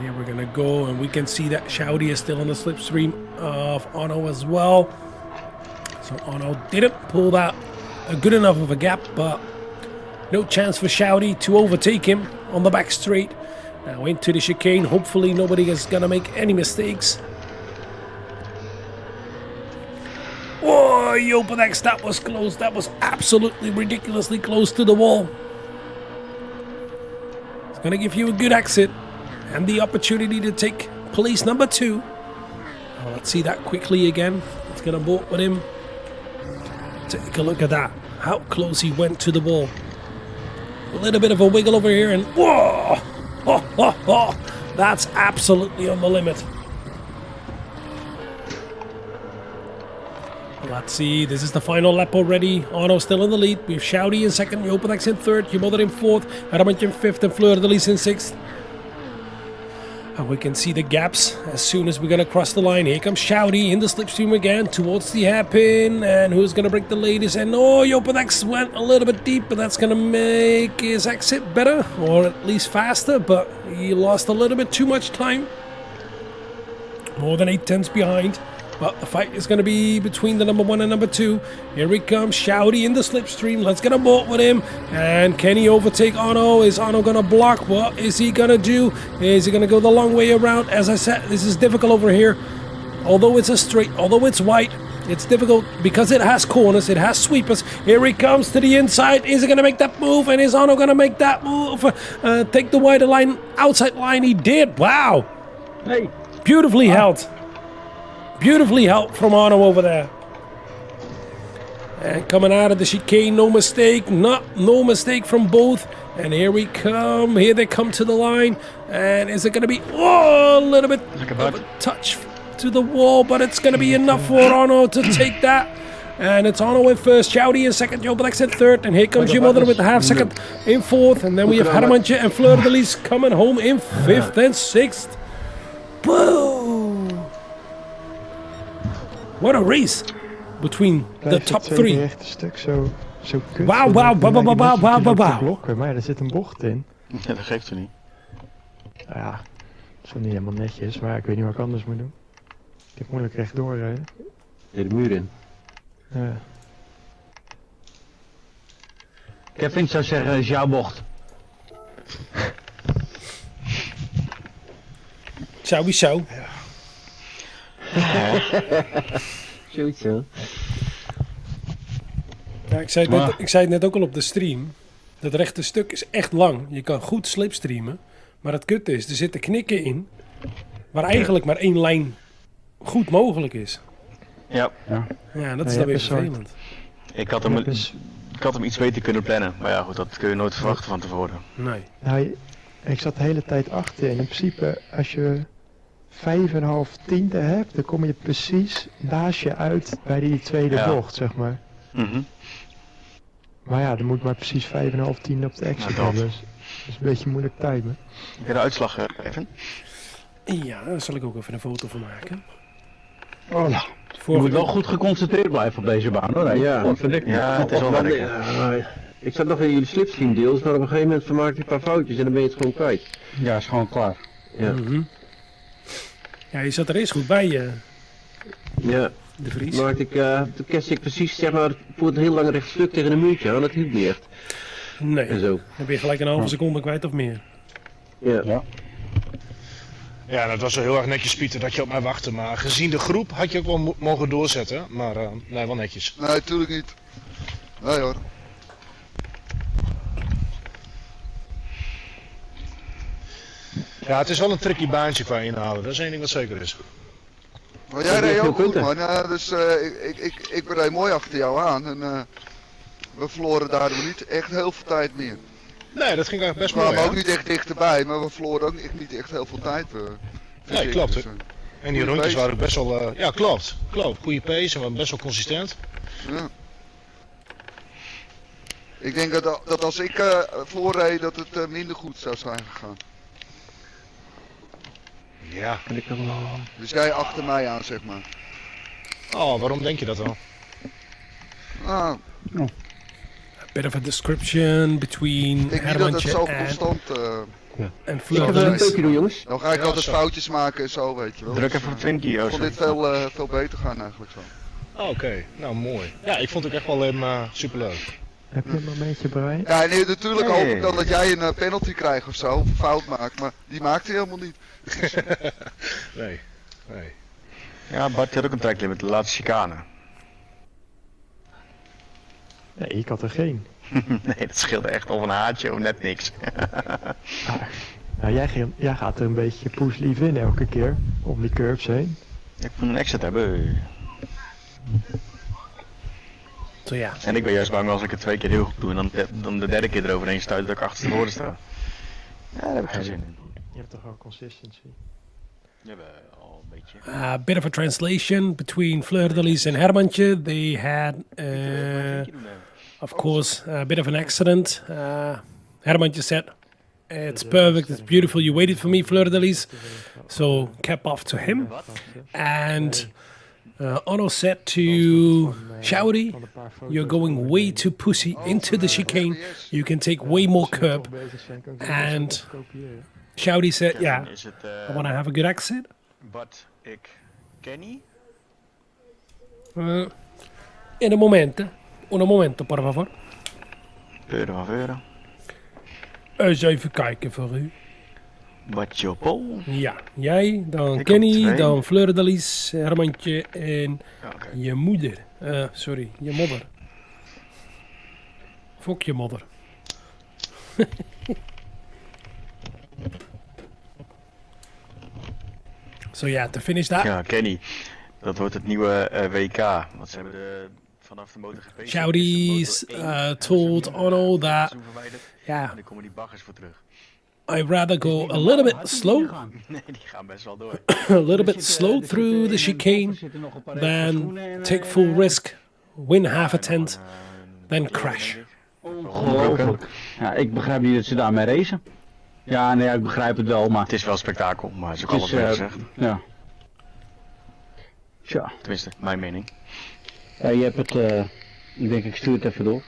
Here we're going to go, and we can see that Shouty is still on the slipstream of Arno as well. So Arno didn't pull that a good enough of a gap, but no chance for Shouty to overtake him on the back straight. Now into the chicane. Hopefully nobody is going to make any mistakes. Oh, Jopenex, that was close. That was absolutely ridiculously close to the wall. It's going to give you a good exit and the opportunity to take place number 2. Now, let's see that quickly again. It's going to bolt with him. Take a look at that. How close he went to the wall. A little bit of a wiggle over here and whoa! That's absolutely on the limit. Let's see, this is the final lap already. Arno still in the lead. We have Shouty in second, Jopenex in third, Jumother in fourth, Adamant in fifth, and Fleur-de-Lis in sixth. And we can see the gaps as soon as we're going to cross the line. Here comes Shouty in the slipstream again towards the hairpin. And who's going to break the latest? And oh, Jopenex went a little bit deep, but that's going to make his exit better, or at least faster. But he lost a little bit too much time. More than 8 tenths behind. But the fight is going to be between the number 1 and number 2. Here he comes, Shouty in the slipstream. Let's get a bolt with him. And can he overtake Arno? Is Arno going to block? What is he going to do? Is he going to go the long way around? As I said, this is difficult over here. Although it's a straight, although it's white, it's difficult because it has corners, it has sweepers. Here he comes to the inside. Is he going to make that move? And is Arno going to make that move? Take the wider line, outside line. He did. Wow. Hey. Beautifully held. Beautifully helped from Arno over there. And coming out of the chicane, no mistake. No mistake from both. And here we come. Here they come to the line. And is it going to be a little bit of a touch to the wall, but it's going to be enough for Arno to take that. And it's Arno in first, Shouty in second, Jopenex in third, and here comes Jumother with the half second in fourth. And then we have Hadamantje and Fleur-de-Lis coming home in fifth and sixth. Boom! What a race between the top 3. Echt een stuk zo kut. Wauw. Maar ja, er zit een bocht in. Ja, dat geeft ze niet. Nou ja, dat is wel niet helemaal netjes, maar ik weet niet wat ik anders moet doen. Ik heb moeilijk rechtdoor rijden. De muur in. Ja. Kevin zou zeggen, is jouw bocht. Sowieso. Zoiets zo. Ja, ik zei het net ook al op de stream. Dat rechte stuk is echt lang. Je kan goed slipstreamen. Maar het kut is, er zitten knikken in. Waar eigenlijk maar 1 lijn goed mogelijk is. Ja. Ja, dat is dan weer vervelend. Ik had hem iets beter kunnen plannen. Maar ja, goed, dat kun je nooit verwachten van tevoren. Nee. Nou, ik zat de hele tijd achter en in principe als je 5,5 tiende hebt, dan kom je precies naast je uit bij die tweede bocht, zeg maar. Maar ja, dan moet maar precies 5,5 tiende op de exit hebben. Dus dat is een beetje moeilijk timen. Heb je de uitslag even? Ja, daar zal ik ook even een foto van maken. Oh, nou. Je moet wel goed geconcentreerd blijven op deze baan hoor. Nee, Ja, het is wel werk. Ik zat nog in jullie slipstream deals, maar op een gegeven moment vermaakte ik een paar foutjes en dan ben je het gewoon kwijt. Ja, is gewoon klaar. Ja, Ja, je zat er eerst goed bij, ja. de Vries. Maar toen kerste ik precies, zeg maar, voor een heel lang recht stuk tegen een muurtje aan, dat hielp niet echt. Nee, En zo. dan ben je gelijk een halve seconde kwijt of meer. Ja. Ja, en het was wel heel erg netjes, Pieter, dat je op mij wachtte. Maar gezien de groep had je ook wel mogen doorzetten. Maar nee, wel netjes. Nee, natuurlijk niet. Nee hoor. Ja, het is wel een tricky baantje qua inhalen. Dat is één ding wat zeker is. Maar jij reed ook goed, man. Ja, dus ik reed mooi achter jou aan. En we verloren daardoor niet echt heel veel tijd meer. Nee, dat ging eigenlijk best We mooi. kwamen ook Hè? niet echt dichterbij, maar we verloren ook echt niet echt heel veel tijd. Nee, klopt. Dus, En die rondjes waren ook best wel... ja, klopt. Goede pace en waren best wel consistent. ja. Ik denk dat als ik voorreed dat het minder goed zou zijn gegaan. Ja. Dus jij achter mij aan, zeg maar. Oh, waarom denk je dat dan? Ah, A bit of a description between ik denk niet dat het Hermantje zo en constant... en Ik ga een peukje doen, jongens. Dan ga ik Ja, altijd zo. foutjes maken en zo, weet je wel. Druk Dus, even op 20. ik vond dit veel beter gaan eigenlijk zo. Oh, oké, nou mooi. Ja, ik vond het ook echt wel superleuk. Heb je een momentje, Brian? Ja, nee, natuurlijk Nee. hoop ik dan dat jij een penalty krijgt of zo, of een fout maakt, maar die maakt hij helemaal niet. Nee. Ja, Bart had ook een tijdlimit, de laatste chicane. Nee, ik had er geen. Nee, dat scheelde echt of een haartje of net niks. Nou, jij gaat er een beetje poeslief in elke keer, om die curbs heen. Ik moet een exit hebben. Zo ja. En ik ben juist bang als ik het 2 keer heel goed doe en dan de derde keer eroverheen stuit dat ik achterstevoren sta. Ja, daar heb ik geen zin in. Je hebt toch wel consistency? Jawel, al een beetje. A bit of a translation between Fleur de Lis and Hermantje. They had, of course, a bit of an accident. Hermantje said, "It's perfect, it's beautiful, you waited for me, Fleur de Lis." So, cap off to him. And Onno said to Shouty, "You're going way too pussy into the chicane. You can take way more curb." And Shouty said, "Yeah, Is het, I want to have a good exit." Bart, ik, Kenny? In een moment, un momento, por favor. Veuren van Veuren. Eens even kijken voor u. Bartje op Pol. Ja, jij, dan Ik Kenny, op 2. dan Fleur de Lis, Hermantje en Ja, oké. je moeder. Sorry, je modder. Fok je modder. So ja, to finish that. Ja, Kenny. Dat wordt het nieuwe WK. Want ze hebben vanaf de MotoGP... Shouty's told Onno that, yeah, En dan komen die baggers voor terug. I'd rather go a little bit slow, Nee, die gaan best wel door. a little bit slow through the chicane, than take full risk, win half a tent, then crash. Ongelooflijk. Ja, ik begrijp niet dat ze daarmee racen. Ja, nee, ik begrijp het wel, maar Het is wel spektakel, maar is ook het alles is, mee gezegd. ja. Tja, Tenminste, mijn mening. ja, je hebt het, ik denk ik stuur het even door.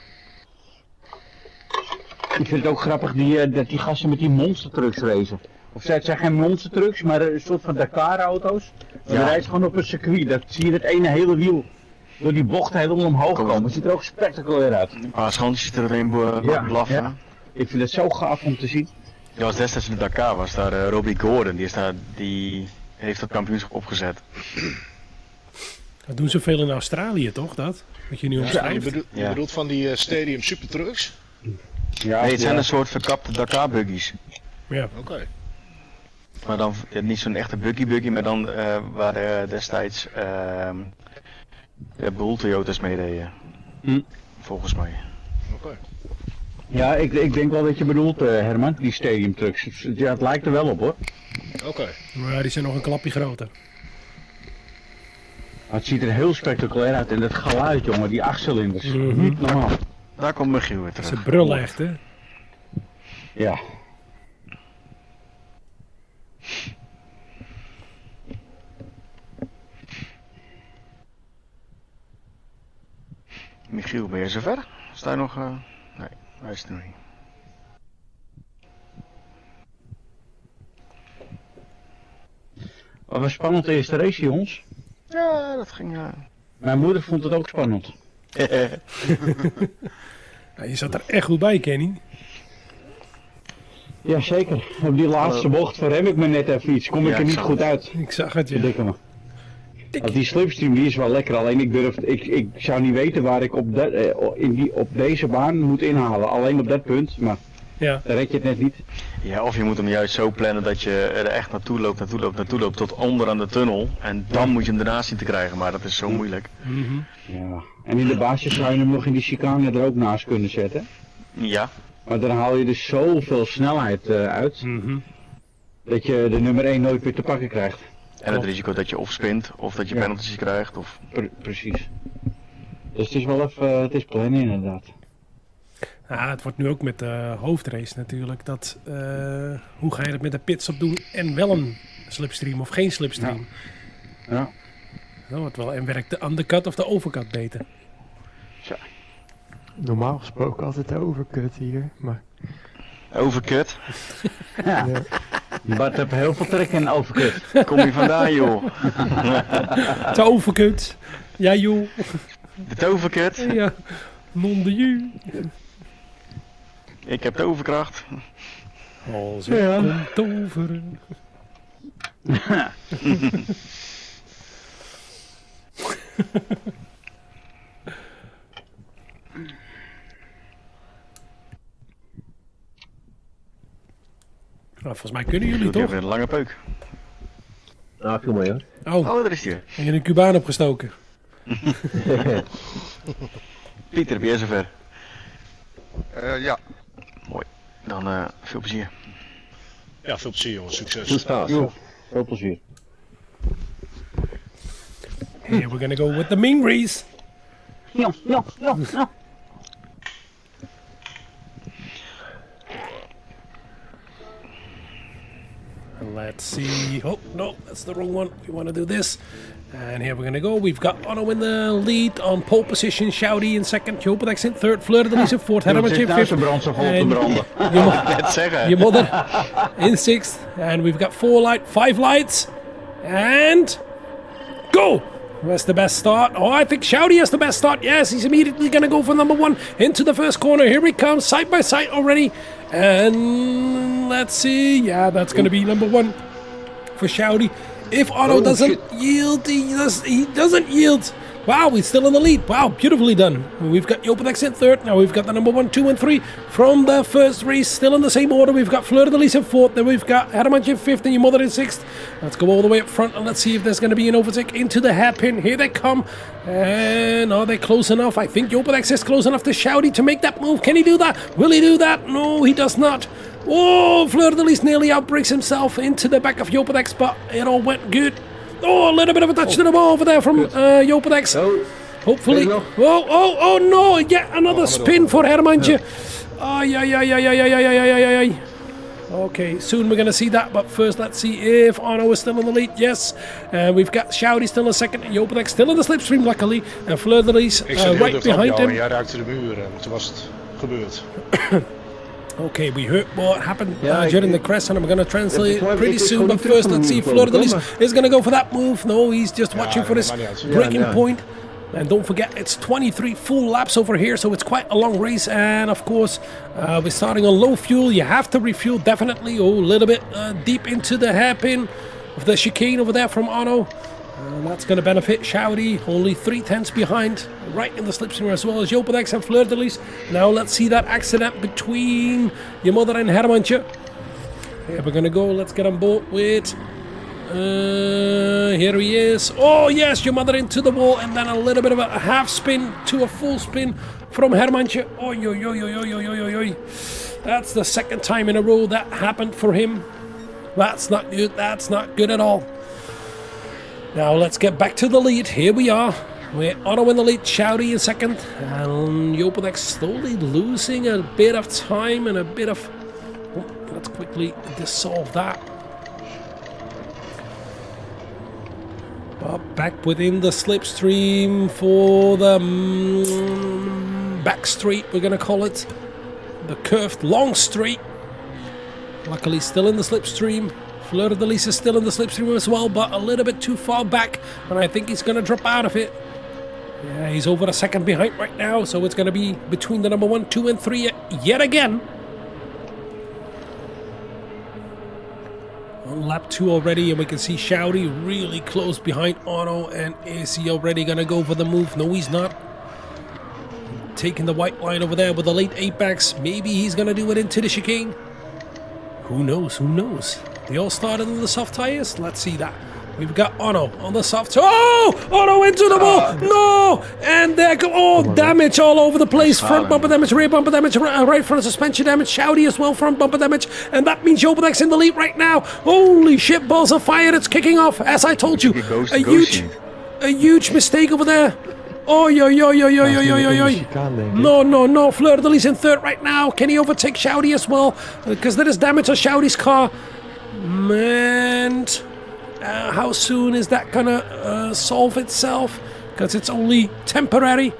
Ik vind het ook grappig dat die gasten met die monstertrucks racen. Of het zijn geen monstertrucks, maar een soort van Dakar-auto's. Ja. Je rijdt gewoon op een circuit, dat zie je het ene hele wiel door die bocht helemaal omhoog komen. Het ziet er ook spectaculair uit. Schans ziet er alleen blaffen. Ja. Ik vind het zo gaaf om te zien. Ja, was destijds in de Dakar, was daar Robbie Gordon, die heeft dat kampioenschap opgezet. Dat doen ze veel in Australië, toch? Dat? Wat je nu Ja, omschrijft. je bedoelt van die stadium supertrucks? Ja, Nee, het zijn een soort verkapte Dakar-buggies. Ja. Oké. Maar dan niet zo'n echte buggy, maar dan waar destijds Boel Toyota's mee reden. Volgens mij. Oké. Ja, ik denk wel dat je bedoelt, Herman, die stadium trucks. Ja, het lijkt er wel op hoor. Oké. Maar die zijn nog een klapje groter. Maar het ziet er heel spectaculair uit en dat geluid, jongen, die 8-cilinders. Niet normaal. Daar komt Michiel weer Ze terug. brullen echt, hè? Ja. Michiel, ben je zover? Sta je nog... Nee, hij is er nog niet. Wat was spannend de eerste race, jongens. Ja, dat ging... Mijn moeder vond het ook spannend. Ja, je zat er echt goed bij, Kenny. Ja, zeker. Op die laatste bocht verrem ik me net even iets. Kom ik Ja, er niet ik zag goed het. uit. Ik zag het, ja. Verdikke me. Want die slipstream die is wel lekker, alleen ik zou niet weten waar ik op deze baan moet inhalen. Alleen op dat punt, maar Ja. dan red je het net niet. Ja, of je moet hem juist zo plannen dat je er echt naartoe loopt tot onder aan de tunnel. En dan moet je hem daarna zien te krijgen, maar dat is zo moeilijk. Ja. En in de basis zou je hem nog in die chicane er ook naast kunnen zetten. Ja, Maar dan haal je dus zoveel snelheid uit, dat je de nummer 1 nooit meer te pakken krijgt. en het risico dat je of spint, of dat je Ja. penalties krijgt, of... Precies. Dus het is wel even, het is plannen inderdaad. Ja, het wordt nu ook met de hoofdrace natuurlijk. Hoe ga je dat met de pitstop doen en wel een slipstream of geen slipstream? Ja. Dat wordt wel, en werkt de undercut of de overcut beter? Normaal gesproken altijd de overcut hier, maar Overcut, Ja. ja. Bart heeft heel veel trek in overkut. kom je vandaan joh? De overcut. Ja, joh. De toverkut, Ja. Non de ju. ik heb de overkracht. Als ik Ja. kom toveren. Nou, volgens mij kunnen jullie Ik heb toch? weer een lange peuk. Ah, viel mee hoor. Oh, Oh, daar is hij weer. heb je een Cubaan opgestoken? Pieter, ben jij zover? Ja. Dan veel plezier. Ja, veel plezier jongens. Succes. Goed staat. Jo, veel plezier. Here we're gonna go with the main race. Ja. Let's see. Oh, no, that's the wrong one. We want to do this. And here we're going to go. We've got Otto in the lead on pole position. Shouty in second. Jopedex in third. Fleur de Lies in fourth. Herman in fifth. brandstof op te En branden. Net zeggen. your mother in sixth. And we've got 5 lights. And go! That's the best start. Oh, I think Shouty has the best start. Yes, he's immediately going to go for number 1 into the first corner. Here he comes, side by side already. And let's see. Yeah, that's going to be number 1 for Shouty. If Otto doesn't yield, he doesn't yield. Wow, he's still in the lead. Wow, beautifully done. We've got Jopedex in third. Now we've got the number 1, 2, and 3 from the first race. Still in the same order. We've got Fleur de Lies in fourth. Then we've got Herman in fifth and your mother in sixth. Let's go all the way up front and let's see if there's going to be an overtake into the hairpin. Here they come. And are they close enough? I think Jopedex is close enough to Shouty to make that move. Can he do that? Will he do that? No, he does not. Oh, Fleur de Lies nearly outbreaks himself into the back of Jopedex, but it all went good. Oh, a little bit of a touch to the ball over there from Jopedex. Hopefully. Oh, no. Yet another spin for Hermantje. Ay. Okay, soon we're going to see that. But first, let's see if Arno is still in the lead. Yes. We've got Shouty still in second. Jopedex still in the slipstream, luckily. And Fleur de Lies Ik zat heel right dicht op behind jou en him. jij raakte de muur en toen was het gebeurd. Okay, we heard what happened Yeah, during the crash, and I'm going to translate It's pretty it's soon. But gewoon first, let's see. terug Fleur de Lies komen. is going to go for that move. No, he's just watching for dat this maakt niet uit. breaking Yeah. point. And don't forget, it's 23 full laps over here, so it's quite a long race. And of course, we're starting on low fuel. You have to refuel definitely. Oh, a little bit deep into the hairpin of the chicane over there from Otto. That's going to benefit Shouty, only 3/10 behind, right in the slipstream as well as Jopedex and Fleur de Lis. Now let's see that accident between your mother and Hermantje. Here we're going to go, let's get on board with... here he is. Oh yes, your mother into the wall, and then a little bit of a half spin to a full spin from Hermantje. Oh, yo, yo, yo, yo, yo, yo, yo, yo. That's the second time in a row that happened for him. That's not good. That's not good at all. Now let's get back to the lead. Here we are. We're Otto in the lead, Shouty in second, and Jopedex slowly losing a bit of time and a bit of... Oh, let's quickly dissolve that. Back within the slipstream for the back straight, we're going to call it. The curved long straight. Luckily still in the slipstream. Fleur de Lis is still in the slipstream as well, but a little bit too far back, and I think he's going to drop out of it. Yeah, he's over a second behind right now, so it's going to be between the number 1, 2, and 3 yet again. On lap 2 already, and we can see Shouty really close behind Otto. And is he already going to go for the move? No, he's not. Taking the white line over there with the late apex. Maybe he's going to do it into the chicane. Who knows? Who knows? They all started on the soft tires. Let's see that. We've got Otto on the soft. Oh! Otto into the wall! No! And there go. Oh, damage all over the place. Front bumper damage, rear bumper damage, right front suspension damage. Shouty as well, front bumper damage. And that means Jopedex in the lead right now. Holy shit, balls of fire. It's kicking off. As I told you, a huge mistake over there. Oh, yo, yo, yo, yo, yo, yo, yo, yo. No, no, no. Fleur de Lis in third right now. Can he overtake Shouty as well? Because there is damage on Shouty's car. Man... how soon is that gonna solve itself? Because it's only temporary,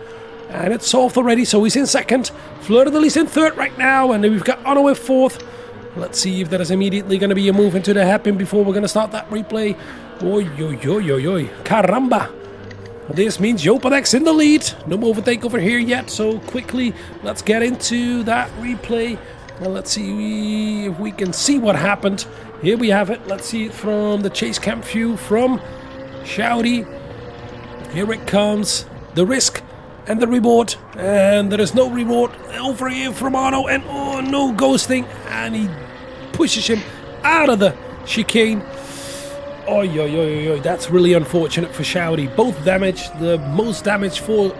and it's solved already. So he's in second. Fleur de Lis in third right now, and then we've got Otto in fourth. Let's see if there is immediately going to be a move into the hairpin before we're going to start that replay. Oi, oi, oi, oi, oi. Caramba! This means Jopedex in the lead. No overtake over here yet. So quickly, let's get into that replay. Well, let's see if we can see what happened. Here we have it. Let's see it from the chase cam view from Shouty. Here it comes. The risk and the reward. And there is no reward over here from Otto. And oh no, ghosting. And he pushes him out of the chicane. Oh, yo, yo, yo, yo. That's really unfortunate for Shouty. Both damage. The most damage for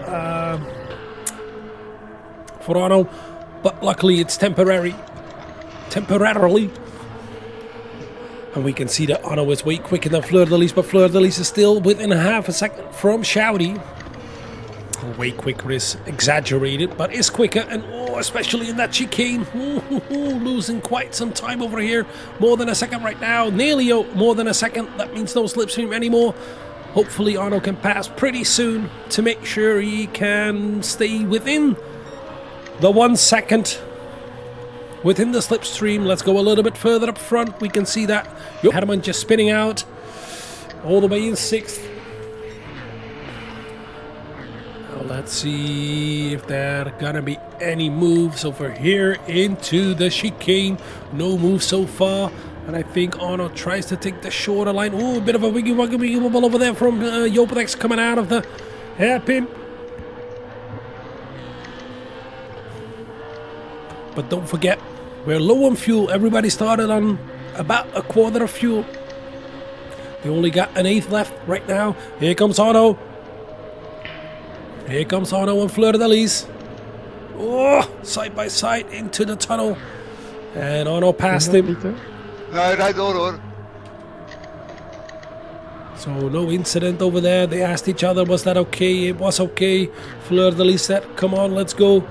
Otto. But luckily it's temporarily. And we can see that Otto is way quicker than Fleur de Lis, but Fleur de Lis is still within half a second from Shouty. Way quicker is exaggerated, but is quicker, and oh, especially in that chicane. Losing quite some time over here. More than a second right now. Nearly more than a second. That means no slipstream anymore. Hopefully Otto can pass pretty soon to make sure he can stay within the 1 second. Within the slipstream. Let's go a little bit further up front. We can see that Herman just spinning out all the way in 6th. Now let's see if there are gonna be any moves over here into the chicane. No move so far. And I think Otto tries to take the shorter line. Oh, a bit of a wiggy wobble over there from Jopedex coming out of the hairpin. But don't forget, we're low on fuel. Everybody started on about a quarter of fuel. They only got an 1/8 left right now. Here comes Otto. Here comes Otto and Fleur de Lis. Oh, side by side into the tunnel. And Otto passed him. Nee, rijd door hoor. So no incident over there. They asked each other, was that okay? It was okay. Fleur de Lis said, come on, let's go.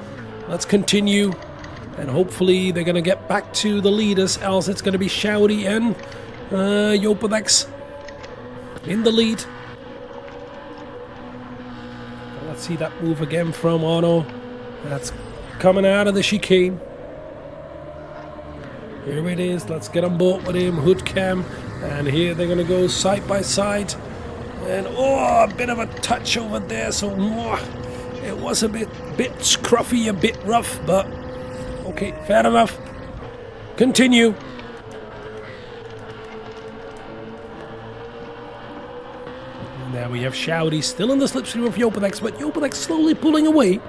Let's continue. And hopefully they're going to get back to the leaders, else it's going to be Shouty and Jopedex in the lead. Let's see that move again from Otto. That's coming out of the chicane. Here it is. Let's get on board with him. Hood cam. And here they're going to go side by side. And oh, a bit of a touch over there. So it was a bit scruffy, a bit rough, but okay, fair enough. Continue. There we have Shouty still in the slipstream of Jopadex, but Jopadex slowly pulling away.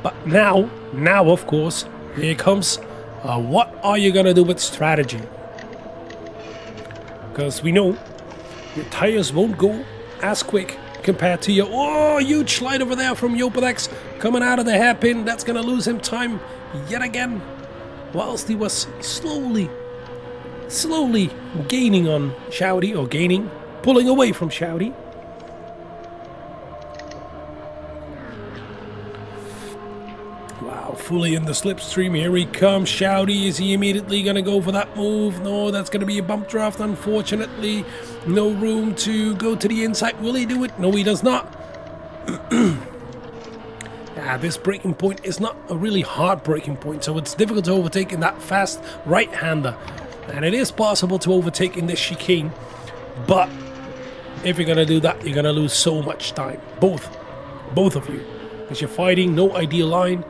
But now of course, here comes what are you gonna do with strategy? Because we know your tires won't go as quick compared to your huge slide over there from Jopadex coming out of the hairpin. That's gonna lose him time yet again, whilst he was slowly gaining on Shouty, or pulling away from Shouty. Wow, fully in the slipstream. Here he comes. Shouty, is he immediately going to go for that move? No, that's going to be a bump draft, unfortunately. No room to go to the inside. Will he do it? No, he does not. This breaking point is not a really hard breaking point, so it's difficult to overtake in that fast right-hander. And it is possible to overtake in this chicane, but if you're going to do that, you're going to lose so much time. Both of you. Because you're fighting no ideal line.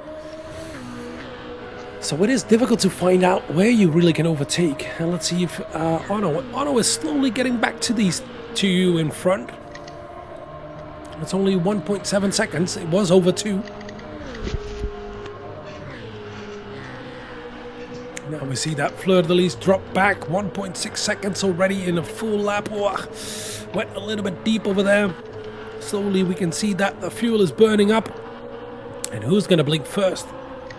So it is difficult to find out where you really can overtake. And let's see if Ono is slowly getting back to these two in front. It's only 1.7 seconds. It was over 2. Now we see that Fleur-de-Lis drop back. 1.6 seconds already in a full lap. Went a little bit deep over there. Slowly we can see that the fuel is burning up. And who's going to blink first?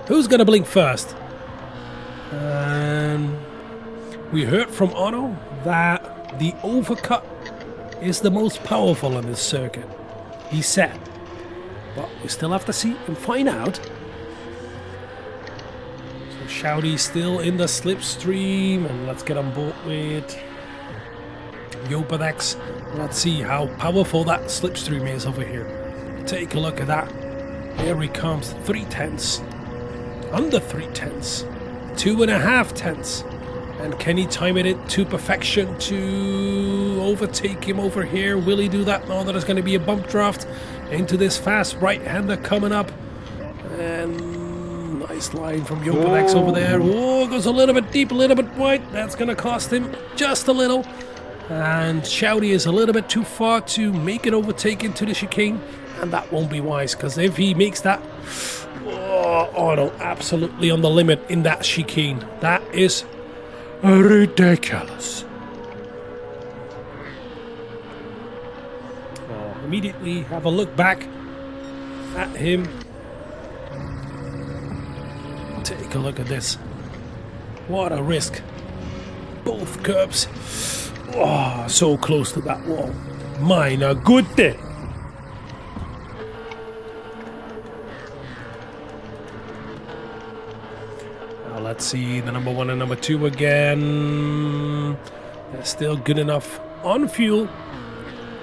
Who's going to blink first? And we heard from Ono that the overcut is the most powerful on this circuit. He said. But we still have to see and find out. So Shouty still in the slipstream. And let's get on board with Jopadex. Let's see how powerful that slipstream is over here. Take a look at that. Here he comes. 3/10. Under 3/10. 2.5 And can he time it to perfection to overtake him over here? Will he do that? No, there's going to be a bump draft into this fast right-hander coming up. And nice line from Jopadex over there. Oh, goes a little bit deep, a little bit wide. That's going to cost him just a little. And Shouty is a little bit too far to make it overtake into the chicane. And that won't be wise, because if he makes that... Oh no, absolutely on the limit in that chicane. That is ridiculous. Immediately have a look back at him. Take a look at this. What a risk. Both curbs. Oh, so close to that wall. Meine Güte. Let's see the number 1 and number 2 again. They're still good enough on fuel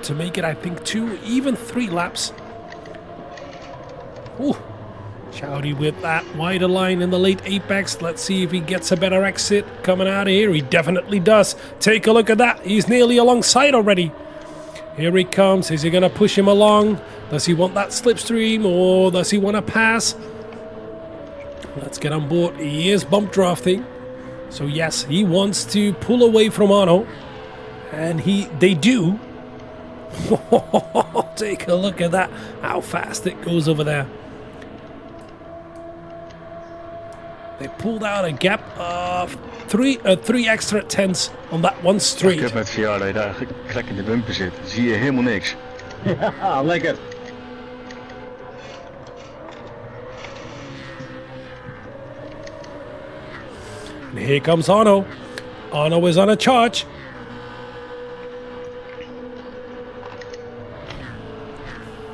to make it, I think, 2, even 3 laps. Ooh. Shouty with that wider line in the late apex. Let's see if he gets a better exit coming out of here. He definitely does. Take a look at that. He's nearly alongside already. Here he comes. Is he going to push him along? Does he want that slipstream, or does he want to pass? Let's get on board. He is bump drafting. So yes, he wants to pull away from Ono. And they do. Take a look at that. How fast it goes over there. They pulled out a gap of 3 extra tenths on that one straight. Ik heb met verjaardag daar gelijk in de bumper zit. Zie je helemaal niks. Ja, lekker. And here comes Ono. Ono is on a charge.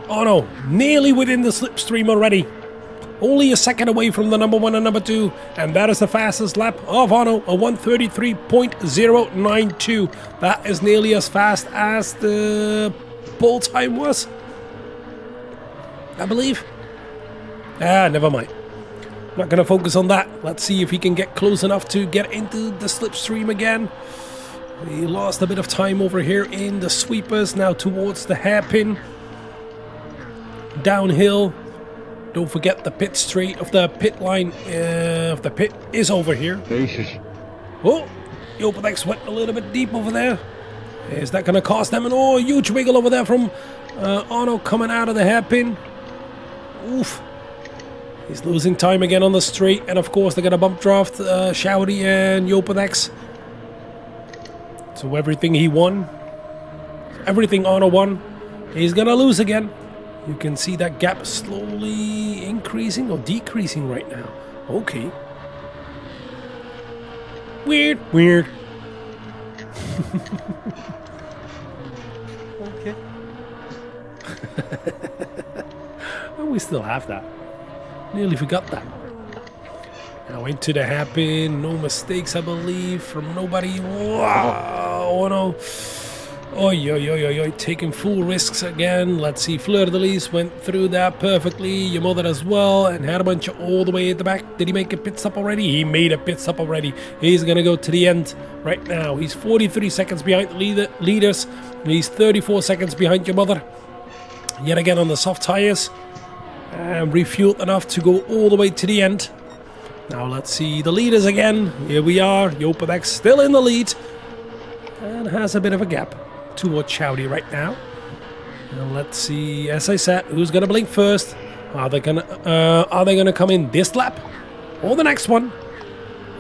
Ono nearly within the slipstream already. Only a second away from the number 1 and number 2. And that is the fastest lap of Ono, a 1:33.092. That is nearly as fast as the pole time was, I believe. Never mind. Not going to focus on that. Let's see if he can get close enough to get into the slipstream again. He lost a bit of time over here in the sweepers. Now towards the hairpin. Downhill. Don't forget the pit straight of the pit line of the pit is over here. Jesus. Oh, Jopadex went a little bit deep over there. Is that going to cost them? And oh, huge wiggle over there from Arno coming out of the hairpin. Oof. He's losing time again on the straight. And of course, they're going to bump draft Shouty and Jopadex. So everything he won, everything Arno won, he's going to lose again. You can see that gap slowly increasing or decreasing right now. Okay. Weird. Okay. Well, we still have that. Nearly forgot that. Now into the hairpin. No mistakes, I believe, from nobody. Wow. Oh no. Oi, taking full risks again. Let's see, Fleur de Lis went through that perfectly. Your mother as well, and had a bunch all the way at the back. Did he make a pit stop already? He made a pit stop already. He's gonna go to the end right now. He's 43 seconds behind the leaders. He's 34 seconds behind your mother. Yet again on the soft tires. And refueled enough to go all the way to the end. Now let's see the leaders again. Here we are. Jopadex still in the lead. And has a bit of a gap towards Shouty right now. And let's see, as I said, who's gonna blink first? Are they gonna come in this lap or the next one,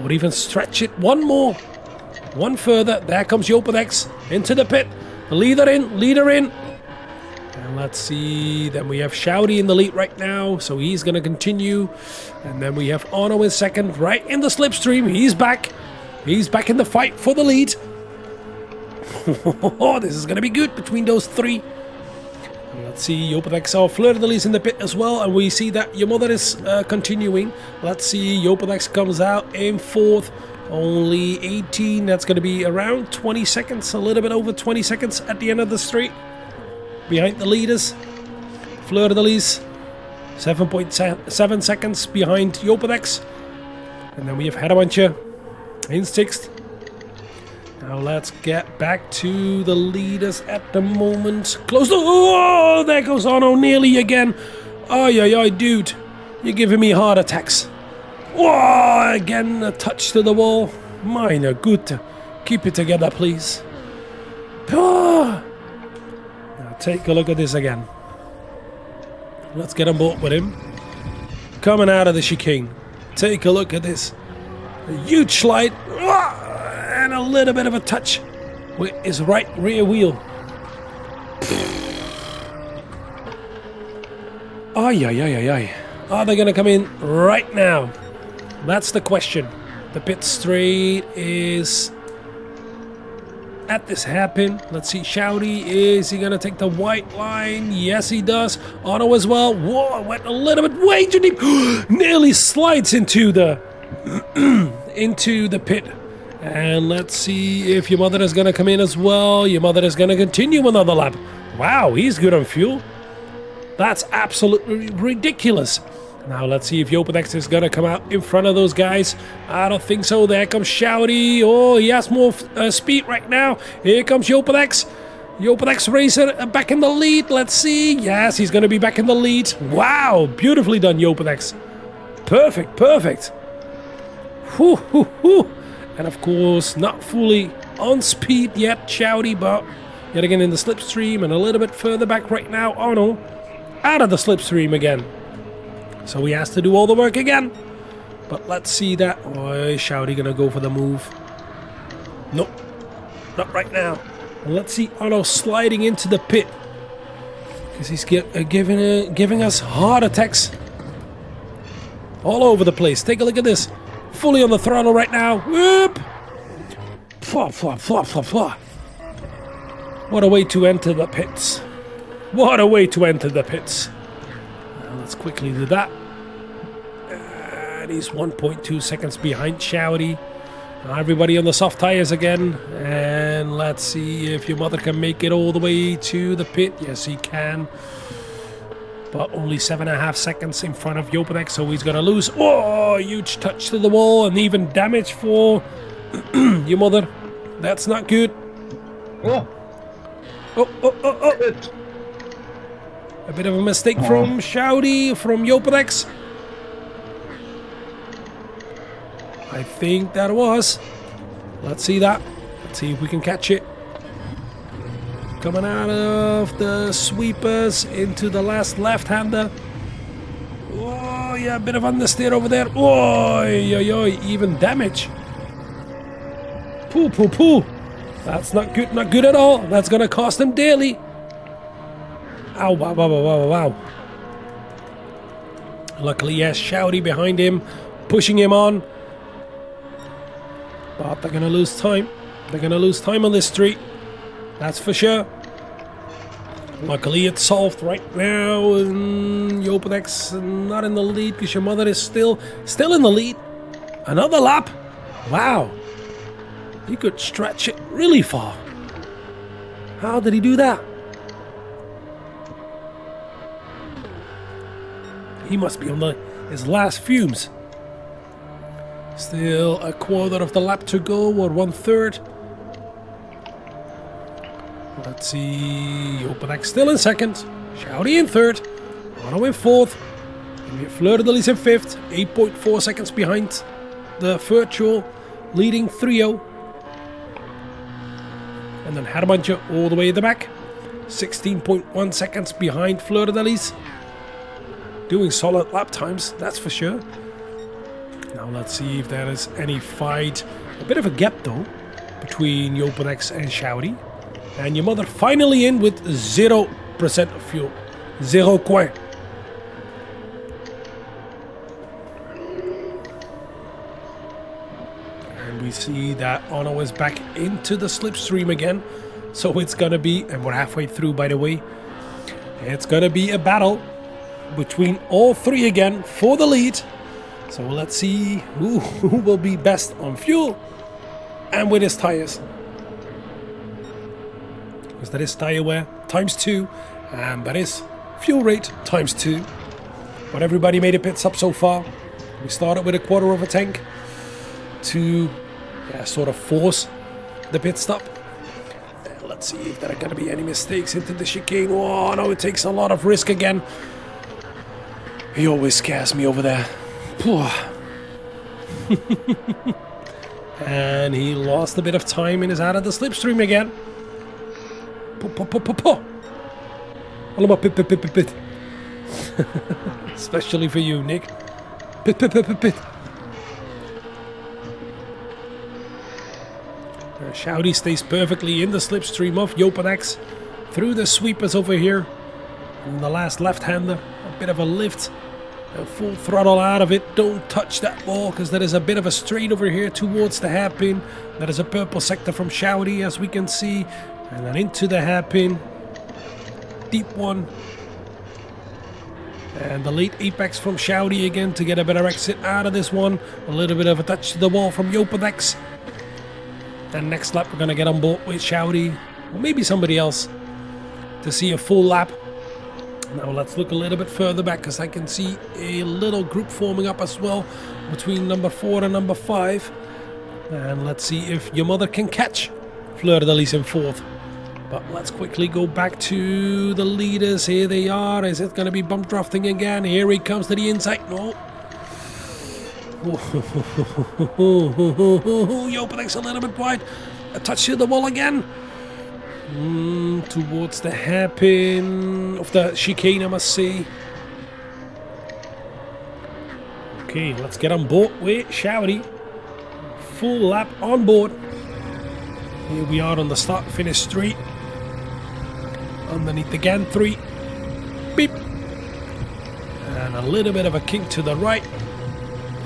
or even stretch it one more, one further? There comes Jopadex into the pit. The leader in. And let's see, then we have Shouty in the lead right now, so he's gonna continue. And then we have Arno in second, right in the slipstream. He's back in the fight for the lead. This is going to be good between those three. And let's see, Jopadex or Fleur de Lis in the pit as well. And we see that your mother is continuing. Let's see, Jopadex comes out in fourth. Only 18. That's going to be around 20 seconds. A little bit over 20 seconds at the end of the straight. Behind the leaders. Fleur de Lis 7.7 seconds behind Jopadex. And then we have Herabancha in sixth. Now let's get back to the leaders at the moment. Close the... Oh, there goes Arno nearly again. Oh, dude. You're giving me heart attacks. Oh, again, a touch to the wall. Meine Güte. Keep it together, please. Oh. Now take a look at this again. Let's get on board with him. Coming out of the chicane. Take a look at this. A huge slide. Oh. And a little bit of a touch with his right rear wheel. Ay. Are they going to come in right now? That's the question. The pit straight is at this hairpin. Let's see, Shouty, is he going to take the white line? Yes, he does. Arno as well. Whoa, went a little bit way too deep. Nearly slides into the into the pit. And let's see if your mother is going to come in as well. Your mother is going to continue another lap. Wow, he's good on fuel. That's absolutely ridiculous. Now let's see if Jopadex is going to come out in front of those guys. I don't think so. There comes Shouty. Oh, he has more speed right now. Here comes Jopadex. Jopadex Racer back in the lead. Let's see. Yes, he's going to be back in the lead. Wow, beautifully done, Jopadex. Perfect. Whew. And of course, not fully on speed yet, Shouty, but yet again in the slipstream and a little bit further back right now. Arno out of the slipstream again. So he has to do all the work again. But let's see that. Oh, is Shouty going to go for the move? Nope, not right now. And let's see Arno sliding into the pit. Because he's giving us heart attacks all over the place. Take a look at this. Fully on the throttle right now. Whoop! Flah. What a way to enter the pits. Now, let's quickly do that. And he's 1.2 seconds behind Shouty. Now everybody on the soft tires again. And let's see if your mother can make it all the way to the pit. Yes, he can. But only 7.5 seconds in front of Jopadex, so he's going to lose. Oh, huge touch to the wall and even damage for your mother. That's not good. Oh. A bit of a mistake from Shouty, from Jopadex. I think that was. Let's see that. Let's see if we can catch it. coming out of the sweepers into the last left-hander. Oh, yeah, a bit of understeer over there. Oh, even damage. Poo. That's not good at all. That's going to cost him dearly. Ow, wow. Luckily, he has Shouty behind him, pushing him on. But they're going to lose time. They're going to lose time on this street. That's for sure. Luckily, it's solved right now. And Yopadex not in the lead because your mother is still in the lead. Another lap. Wow. He could stretch it really far. How did he do that? He must be on his last fumes. Still a quarter of the lap to go, or 1/3. Let's see. Yopadex still in second. Shouty in third. Otto in fourth. Fleur de Lis in fifth. 8.4 seconds behind the virtual leading 3-0. And then Hermantje all the way in the back. 16.1 seconds behind Fleur de Lis. Doing solid lap times, that's for sure. Now let's see if there is any fight. A bit of a gap though between Yopadex and Shouty. And your mother finally in with 0% of fuel. 0 coin. And we see that Ono is back into the slipstream again. So it's gonna be, and we're halfway through by the way, it's gonna be a battle between all three again for the lead. So let's see who will be best on fuel and with his tires. Because that is tire wear ×2 and that is fuel rate ×2. But everybody made a pit stop so far. We started with a quarter of a tank to sort of force the pit stop. Let's see if there are going to be any mistakes into the chicane. Oh no, it takes a lot of risk again. He always scares me over there. And he lost a bit of time and is out of the slipstream again. Allemaal pit. Especially for you, Nick. Pit. Shouty stays perfectly in the slipstream of Yopadex. Through the sweepers over here. And the last left-hander. A bit of a lift. A full throttle out of it. Don't touch that ball because there is a bit of a straight over here towards the hairpin. That is a purple sector from Shouty as we can see. And then into the hairpin. Deep one. And the late apex from Shouty again to get a better exit out of this one. A little bit of a touch to the wall from Yopadex. And next lap we're going to get on board with Shouty. Or maybe somebody else. To see a full lap. Now let's look a little bit further back because I can see a little group forming up as well between number 4 and number 5. And let's see if your mother can catch Fleur de Lis in 4th. But let's quickly go back to the leaders. Here they are. Is it going to be bump drafting again? Here he comes to the inside. No. Yopadex a little bit wide. A touch to the wall again. Towards the hairpin of the chicane, I must say. Okay, let's get on board with Shouty. Full lap on board. Here we are on the start-finish straight. Underneath the gantry. Beep. And a little bit of a kink to the right.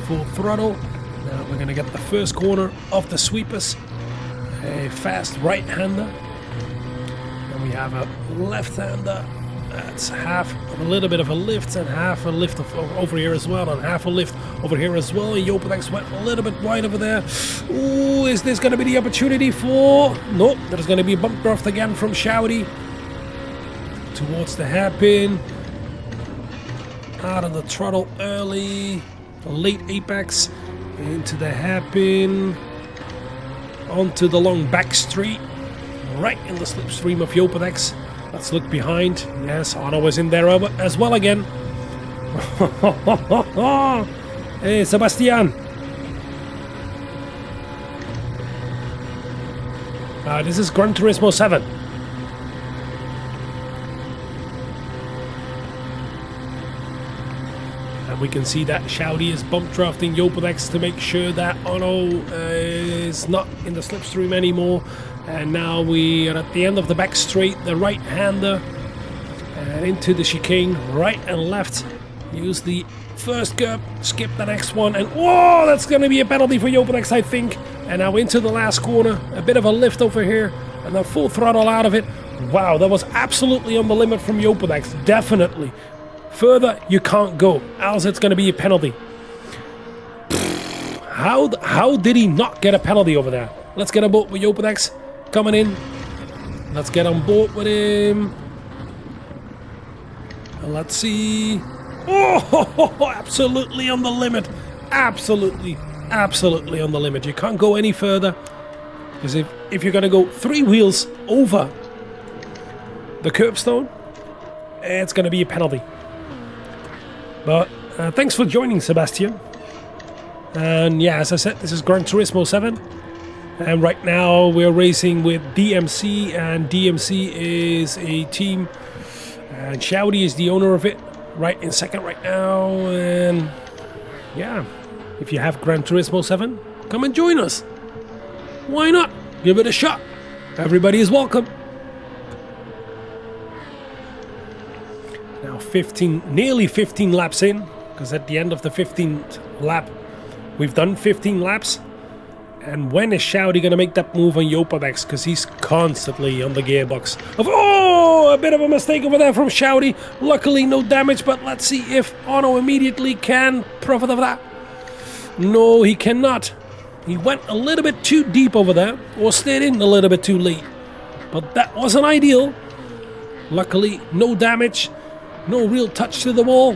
Full throttle. Now we're going to get the first corner of the sweepers. A fast right-hander. And we have a left-hander. That's half of a little bit of a lift and half a lift over here as well, and half a lift over here as well. And Yopadex went a little bit wide over there. Ooh, is this going to be the opportunity for... Nope, there's going to be a bump draft again from Shouty. Towards the hairpin. Out of the throttle early. A late apex. Into the hairpin. Onto the long back straight. Right in the slipstream of Yopadex. Let's look behind. Yes, Otto was in there as well again. Hey, Sebastian. This is Gran Turismo 7. And we can see that Shouty is bump drafting Yopadex to make sure that Ono is not in the slipstream anymore. And now we are at the end of the back straight, the right-hander. And into the chicane, right and left. Use the first curb, skip the next one, and whoa, that's going to be a penalty for Yopadex, I think. And now into the last corner, a bit of a lift over here, and then full throttle out of it. Wow, that was absolutely on the limit from Yopadex, definitely. Further, you can't go, else it's going to be a penalty. How did he not get a penalty over there? Let's get on board with Yopadex coming in. Let's get on board with him. And let's see. Oh, absolutely on the limit. Absolutely on the limit. You can't go any further. Because if you're going to go 3 wheels over the curbstone, it's going to be a penalty. But thanks for joining, Sebastian. And yeah, as I said, this is Gran Turismo 7. And right now we're racing with DMC, and DMC is a team. And Shouty is the owner of it, right in second right now. And yeah, if you have Gran Turismo 7, come and join us. Why not? Give it a shot. Everybody is welcome. Now nearly 15 laps in, because at the end of the 15th lap, we've done 15 laps. And when is Shouty going to make that move on Yopadex? Because he's constantly on the gearbox. Oh, a bit of a mistake over there from Shouty. Luckily, no damage, but let's see if Ono immediately can profit of that. No, he cannot. He went a little bit too deep over there, or stayed in a little bit too late. But that wasn't ideal. Luckily, no damage. No real touch to the wall.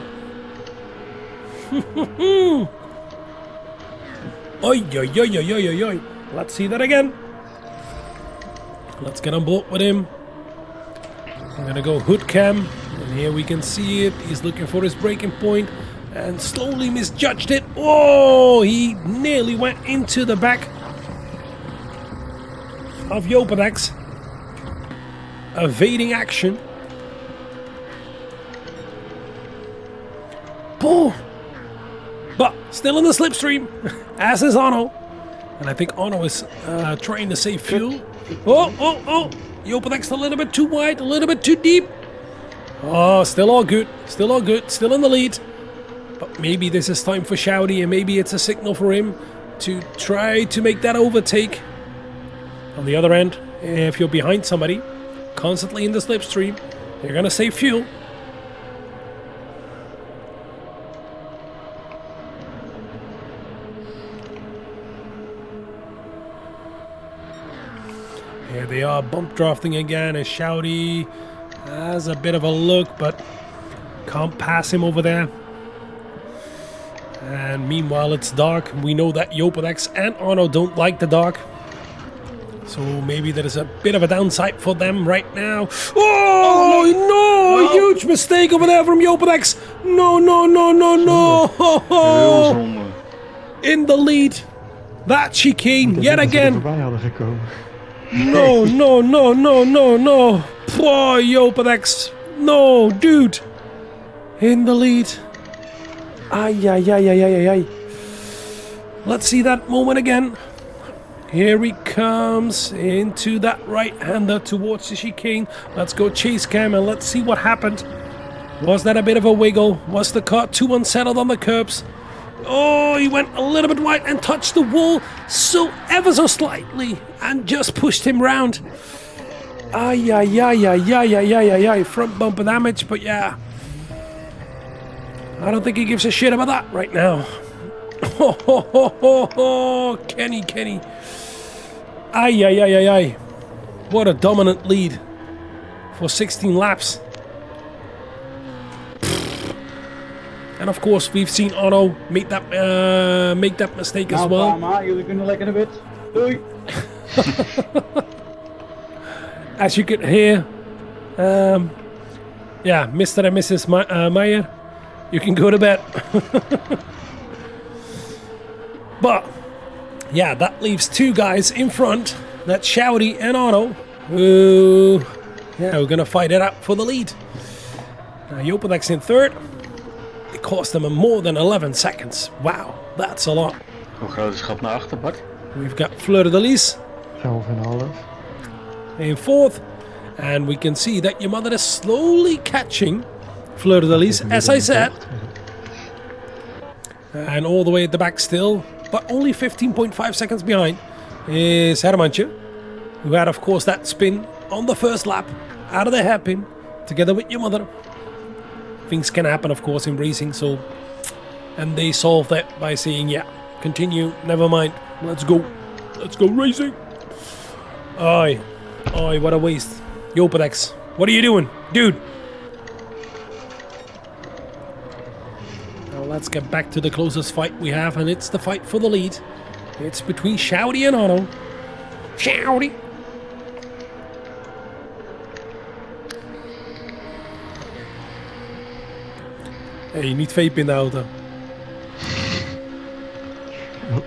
Oi, oi, oi, oi, oi, oi. Let's see that again. Let's get on board with him. I'm gonna go hood cam, and here we can see it. He's looking for his braking point and slowly misjudged it. Oh, he nearly went into the back of Yopadex, evading action. Boom! But still in the slipstream, as is Ono. And I think Ono is trying to save fuel. Oh! Yopadex a little bit too wide, a little bit too deep. Oh, still all good, still in the lead. But maybe this is time for Shouty, and maybe it's a signal for him to try to make that overtake. On the other end, if you're behind somebody, constantly in the slipstream, you're gonna save fuel. Here they are, bump drafting again, and Shouty has a bit of a look, but can't pass him over there. And meanwhile, it's dark. We know that Yopadex and Ono don't like the dark. So maybe there is a bit of a downside for them right now. Oh, no! Huge mistake over there from Yopadex. No. In the lead. That chicane, yet again. No. Poor Yopadex. No, dude. In the lead. Ay. Let's see that moment again. Here he comes into that right-hander towards the chicane. Let's go chase cam and let's see what happened. Was that a bit of a wiggle? Was the car too unsettled on the curbs? Oh, he went a little bit wide and touched the wall ever so slightly and just pushed him round. Ay. Front bumper damage, but yeah. I don't think he gives a shit about that right now. Kenny. Ay. What a dominant lead for 16 laps. And of course, we've seen Ono make that mistake as well. Fuma, jullie kunnen lekker naar bed. Doei. As you could hear, yeah, Mr. and Mrs. Meyer, you can go to bed. But yeah, that leaves 2 guys in front. That's Shouty and Ono, who, yeah, we're gonna fight it out for the lead. Now Yopadex in 3rd. it cost them more than 11 seconds. Wow, that's a lot. Hoe groot is het gat naar achter, Bart? We've got Fleur de Lis 11,5. in fourth. And we can see that your mother is slowly catching Fleur de Lis, as I said. And all the way at the back still, but only 15.5 seconds behind is Hermantje, who had, of course, that spin on the first lap out of the hairpin together with your mother. Things can happen, of course, in racing, so... And they solved that by saying, yeah, continue, never mind, let's go racing. Oi, what a waste. Jopedex, what are you doing? Dude! Now let's get back to the closest fight we have, and it's the fight for the lead. It's between Shouty and Otto. Shouty! Hey, niet vape in de auto.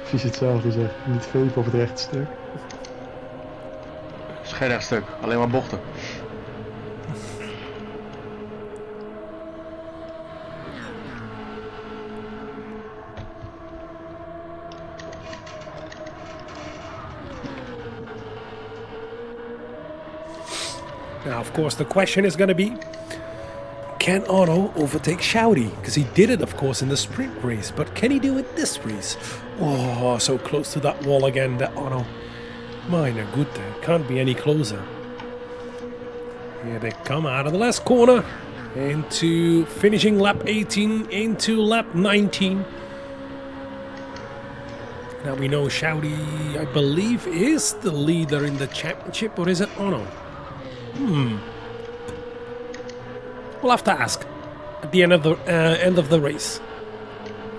Precies hetzelfde zeg. Niet vape op het rechte stuk. Het is geen rechtstuk, alleen maar bochten. Now, of course, the question is going to be, can Otto overtake Shouty? Because he did it, of course, in the sprint race. But can he do it this race? Oh, so close to that wall again, that Otto. Meine Güte, can't be any closer. Here they come out of the last corner. Into finishing lap 18, into lap 19. Now we know Shouty, I believe, is the leader in the championship. Or is it Otto? We'll have to ask at the end of the race.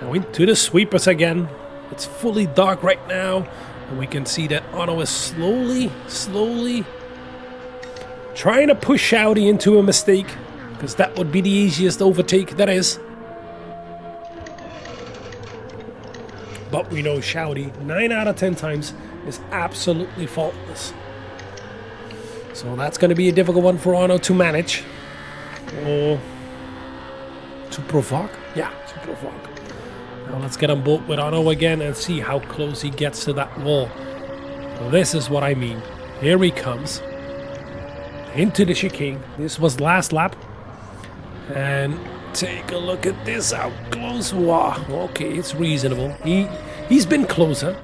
Now into the sweepers again. It's fully dark right now, and we can see that Otto is slowly trying to push Shouty into a mistake, because that would be the easiest overtake there is. But we know Shouty 9 out of 10 times is absolutely faultless. So that's going to be a difficult one for Otto to manage. Or to provoke? Yeah, to provoke. Now let's get on board with Otto again and see how close he gets to that wall. This is what I mean. Here he comes. Into the chicane. This was last lap. And take a look at this, how close. Wow, okay, it's reasonable. He's been closer.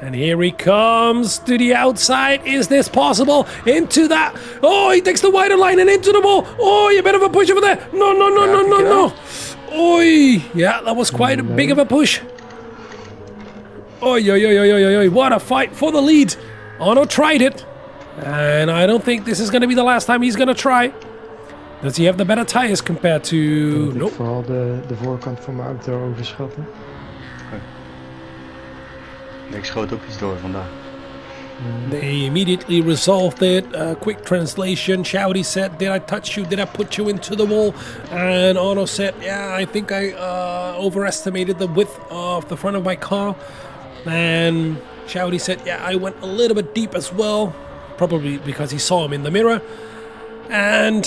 And here he comes to the outside. Is this possible? Into that. Oh, he takes the wider line and into the wall. Oh, a bit of a push over there. No. Oi. Yeah, that was quite a big of a push. Oi. What a fight for the lead. Otto tried it. And I don't think this is going to be the last time he's going to try. Does he have the better tires compared to... Nope. Vooral de voorkant van mijn auto overschatten. Ik schoot ook iets door vandaag. They immediately resolved it. Quick translation. Shouty said, did I touch you? Did I put you into the wall? And Otto said, yeah, I think I overestimated the width of the front of my car. And Shouty said, yeah, I went a little bit deep as well. Probably because he saw him in the mirror. And,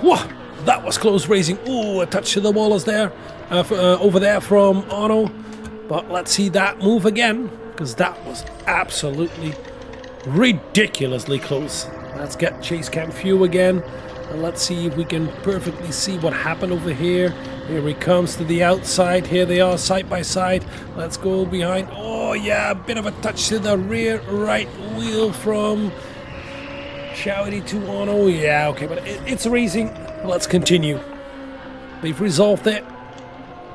whoa, that was close racing. Ooh, a touch to the wall is there. Over there from Otto. But let's see that move again, because that was absolutely ridiculously close. Let's get chase cam view again, and let's see if we can perfectly see what happened over here. Here he comes to the outside. Here they are side by side. Let's go behind. Oh yeah, a bit of a touch to the rear right wheel from Shouty to Otto. Yeah, okay, but it's racing. Let's continue. They've resolved it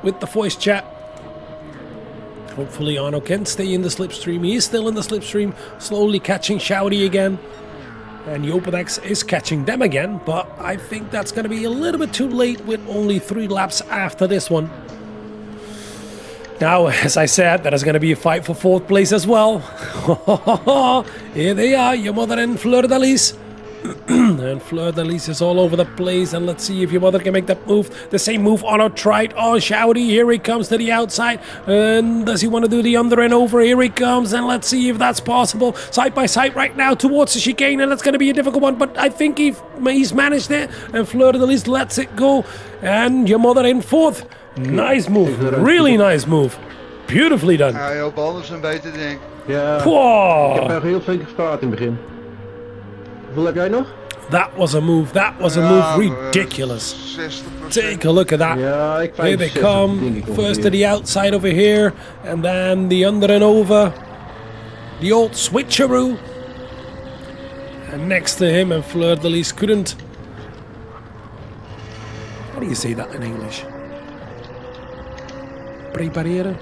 with the voice chat. Hopefully Otto can stay in the slipstream. He is still in the slipstream, slowly catching Shouty again. And Jopedex is catching them again, but I think that's going to be a little bit too late with only 3 laps after this one. Now, as I said, there is going to be a fight for 4th place as well. Here they are, your mother and Fleur de Lis. And Fleur de Lis is all over the place, and let's see if your mother can make that move. The same move Otto tried on Shouty. Here he comes to the outside, and does he want to do the under and over? Here he comes, and let's see if that's possible. Side by side right now towards the chicane, and that's going to be a difficult one, but I think he's managed it, and Fleur de Lis lets it go, and your mother in 4th. Nice move. Really nice move. Beautifully done. Ja, Joop anders een beter ding. Ja, ik Wow. heb heel veel gespaard in het begin. Hoeveel heb jij nog? That was a move. That was a move ridiculous. 60%. Take a look at that. Ja, ik Here they 65 come. denk ik First to ongeveer. the outside over here, and then the under and over. The old switcheroo. And next to him, and Fleur de Lis couldn't. How do you say that in English? Prepareren?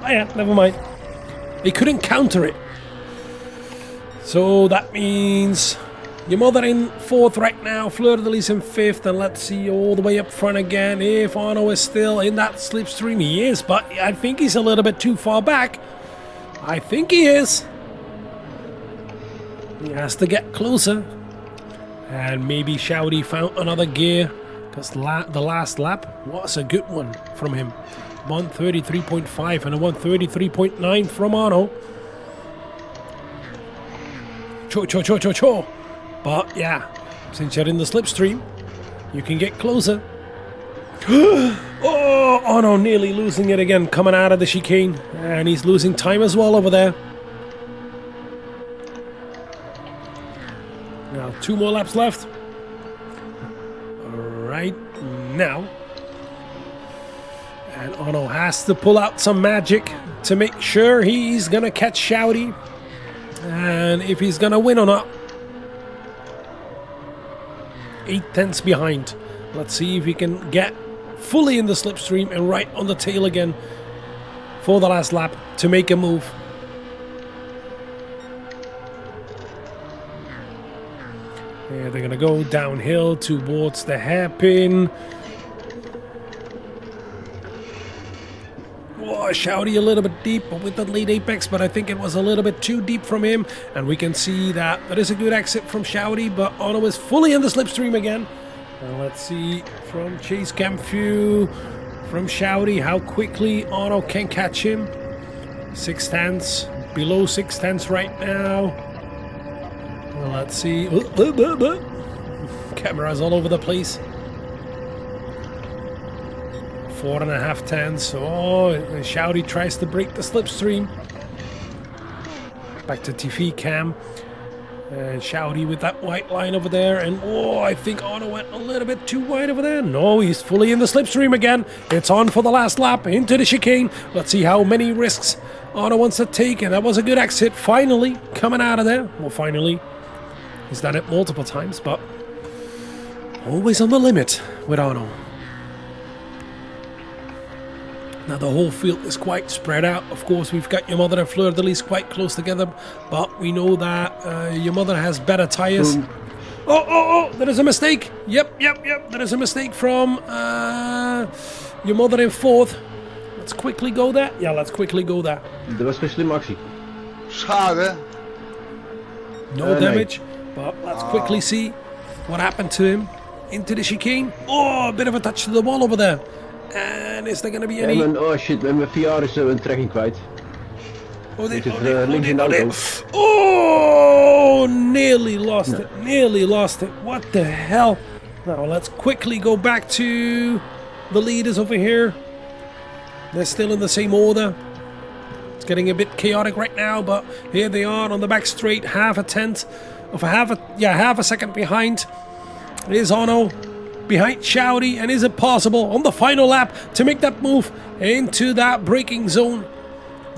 Oh yeah, never mind. He couldn't counter it. So that means your mother in 4th right now, Fleur de Lis in 5th, and let's see all the way up front again if Arno is still in that slipstream. He is, but I think he's a little bit too far back. I think he is. He has to get closer. And maybe Shouty found another gear, because the last lap was a good one from him. 133.5 and a 133.9 from Arno. Cho. But yeah, since you're in the slipstream, you can get closer. Oh no, nearly losing it again, coming out of the chicane. And he's losing time as well over there. Now 2 more laps left. Right now. And Arno has to pull out some magic to make sure he's gonna catch Shouty. And if he's gonna win or not. 8 tenths behind. Let's see if he can get fully in the slipstream and right on the tail again for the last lap to make a move. Yeah, they're gonna go downhill towards the hairpin. Oh, Shouty a little bit deep with the late apex, but I think it was a little bit too deep from him. And we can see that there is a good exit from Shouty, but Arno is fully in the slipstream again. And let's see from Chase Cam View, from Shouty, how quickly Arno can catch him. 6 tenths, below 6 tenths right now. Well, let's see. Cameras all over the place. 4.5 tenths. Oh, and Shouty tries to break the slipstream. Back to TV cam. And Shouty with that white line over there. And oh, I think Arno went a little bit too wide over there. No, he's fully in the slipstream again. It's on for the last lap into the chicane. Let's see how many risks Arno wants to take. And that was a good exit. Finally coming out of there. Well, finally. He's done it multiple times, but always on the limit with Arno. Now the whole field is quite spread out. Of course, we've got your mother and Fleur de Lis quite close together, but we know that your mother has better tires. Oh, there is a mistake. Yep, there is a mistake from your mother in 4th. Let's quickly go there. Yeah, let's quickly go there. Dat was geen slimme actie. Schade. No damage, but let's quickly see what happened to him. Into the chicane. Oh, a bit of a touch to the wall over there. And is there going to be any... Oh shit, mijn VR is een trekking kwijt. Links in de auto. Oh, nearly lost it. Nearly lost it. What the hell? Now let's quickly go back to the leaders over here. They're still in the same order. It's getting a bit chaotic right now, but here they are on the back straight, half a second behind. It is Arno behind Shouty, and is it possible on the final lap to make that move into that braking zone?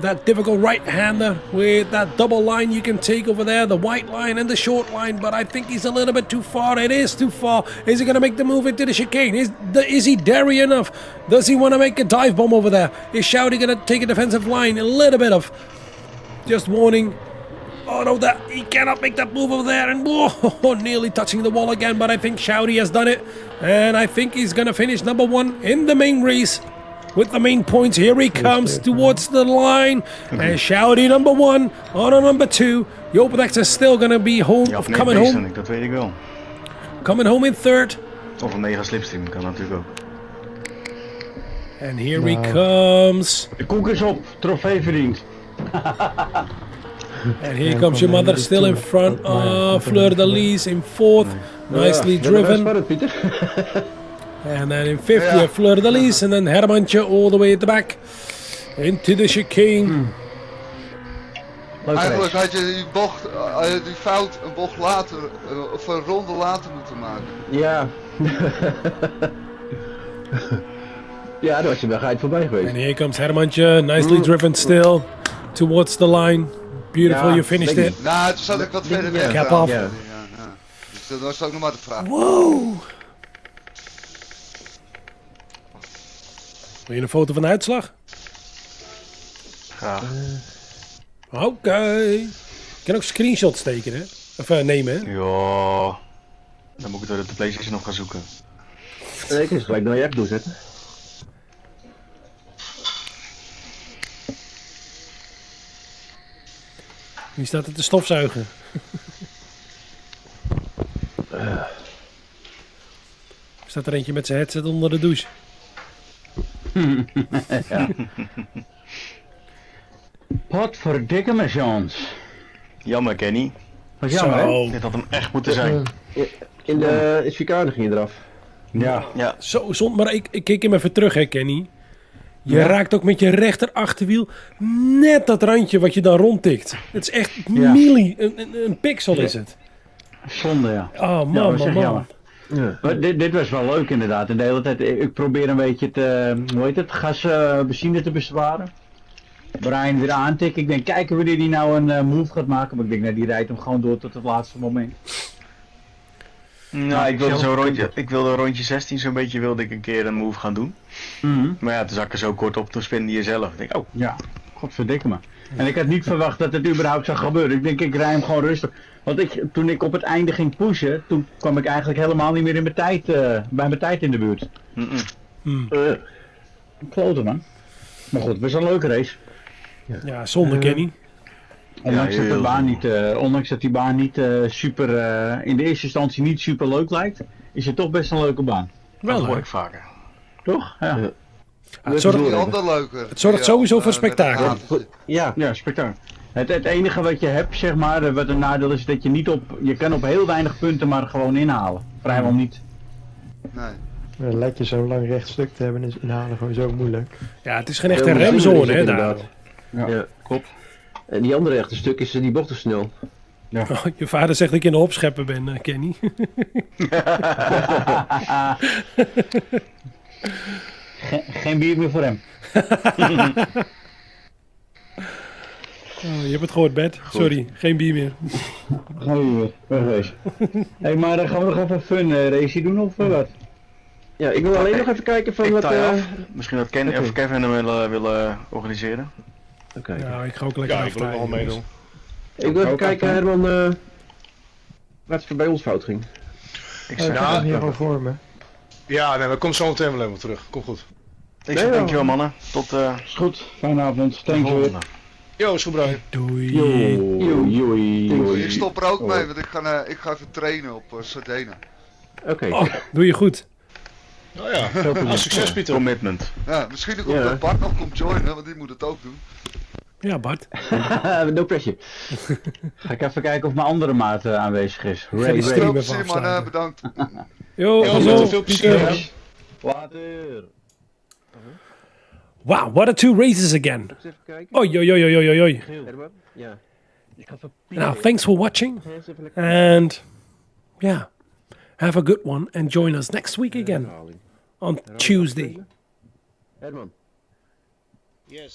That difficult right-hander with that double line you can take over there, the white line and the short line, but I think he's a little bit too far. It is too far. Is he going to make the move into the chicane? Is he daring enough? Does he want to make a dive bomb over there? Is Shouty going to take a defensive line? A little bit of just warning. Oh no, that he cannot make that move over there, and whoa, nearly touching the wall again, but I think Shouty has done it, and I think he's going to finish number 1 in the main race. With the main points, here he comes towards the line. And Shouty number 1, Arno number 2. Joop Rex is still going to be home, coming home. Dat weet ik wel. Coming home in 3rd. Of een mega slipstream kan natuurlijk ook. And here he comes. De koek is op, trofee verdiend. And here comes your mother still in front of Fleur de Lis in 4th. Nicely driven. And then in 50, Ja. a fleur-de-lis. And then Hermantje all the way at the back. Into the chicane. Leuke Eigenlijk race. had je die bocht, die fout een bocht later, of een ronde later moeten maken. Ja. Ja, daar was je wel geit voorbij geweest. And here comes Hermantje. Nicely driven still. Towards the line. Beautiful, Ja, you finished denk it. Nou, toen zat ik wat verder weg. Cap trouwens. off. Ja. Ja. Dus dat was ook nog maar de vraag. Wow. Wil je een foto van de uitslag? Graag. Oké. Je kan ook screenshots steken, hè? Of nemen, hè? Ja. Dan moet ik het de PlayStation nog gaan zoeken. Nee, ik kan ze gelijk naar je app doorzetten. Wie staat er te stofzuigen? Staat er eentje met zijn headset onder de douche? Potverdikke me, Jans. Jammer, Kenny. Wat jammer, hè? Zo. Dit had hem echt moeten zijn. In de chicane ging je eraf. Ja. Ja. Zo zond, maar ik keek hem even terug, hè, Kenny. Je raakt ook met je rechter achterwiel net dat randje wat je dan rondtikt. Het is echt Ja. milli, een pixel is het. Zonde, ja. Oh man, Ja, dat is man, echt man. jammer. Ja. Maar dit was wel leuk inderdaad. En de hele tijd, ik probeer een beetje het gas, benzine te besparen. Brian weer aantikken. Ik denk, kijken wanneer die nou een move gaat maken. Maar ik denk, nou, die rijdt hem gewoon door tot het laatste moment. Nou, ik wilde zelf- zo'n rondje, rondje 16 zo'n beetje wilde ik een keer een move gaan doen. Maar ja, toen zat ik er zo kort op, toen spinde je zelf. Ik denk, oh, Ja, godverdikke me. En ik had niet verwacht dat het überhaupt zou gebeuren. Ik denk, ik rij hem gewoon rustig. Want toen ik op het einde ging pushen, toen kwam ik eigenlijk helemaal niet meer in mijn tijd, bij mijn tijd in de buurt. Kloten, man. Maar goed, het was een leuke race. Ja, zonde, Kenny. Ondanks, dat, de heel baan zonde. niet, ondanks dat die baan niet super, in de eerste instantie niet super leuk lijkt, is het toch best een leuke baan. Wel dat hoor leuk. ik vaker. Toch? Ja, Ja. Het zorgt, Die ander leuker. Het zorgt sowieso voor spektakel. Ja. ja, spektakel. Het enige wat je hebt, zeg maar, wat een nadeel is, dat je niet je kan op heel weinig punten maar gewoon inhalen. Vrijwel niet. Nee. Een lekker zo'n lang rechtstuk te hebben is inhalen gewoon zo moeilijk. Ja, het is geen echte Heel remzone, bijzonder hè, is het daar. inderdaad. Ja, klopt. En die andere echte stuk is die bocht te snel. Oh, je vader zegt dat ik in de opschepper ben, Kenny. Geen bier meer voor hem. Oh, je hebt het gehoord, Bert. Sorry, geen bier meer. Gaan we weer. Wegwezen. Hey, maar gaan we nog even een fun race doen of wat? Ja, ik wil alleen nog even kijken van Ik wat... taai af. Misschien dat oké. of Kevin hem willen organiseren. Oké. Nou, ik ga ook lekker Ja, ik wil ook nog wel aftaaien, meedoen. Ik wil even ook kijken, af, hè? Herman, wat er bij ons fout ging. Ik Ik zeg, heb Ja, hem hier al voor me. Ja, nee, maar kom zo meteen wel even terug. Kom goed. ik zeg dankjewel mannen. Tot Is goed. Fijne avond. de Thanks weer. volgende. Yo, is goed, Brian. Doei. Joei. Ik stop er ook mee, want ik ga even trainen op Sardena. Oké. Oh, doe je goed. Oh ja, nou, succes Pieter. Commitment. Ja, misschien ook Ja. dat Bart nog komt joinen, want die moet het ook doen. Ja, Bart. No pressure. Ga ik even kijken of mijn andere maat aanwezig is. ga die Ray, stream Veel even plezier man, afsluiten. bedankt. Yo, Ja, pas met op, veel Pieter. plezier. Later. Wow, what a two races again. Even kijken. Oi, oi, oi, oi, oi, oi. Herman? Ja. Ik ga even Now, thanks for watching. even lekker And, yeah, have a good one. And join us next week again herhaling. on Tuesday. Herman. Yes.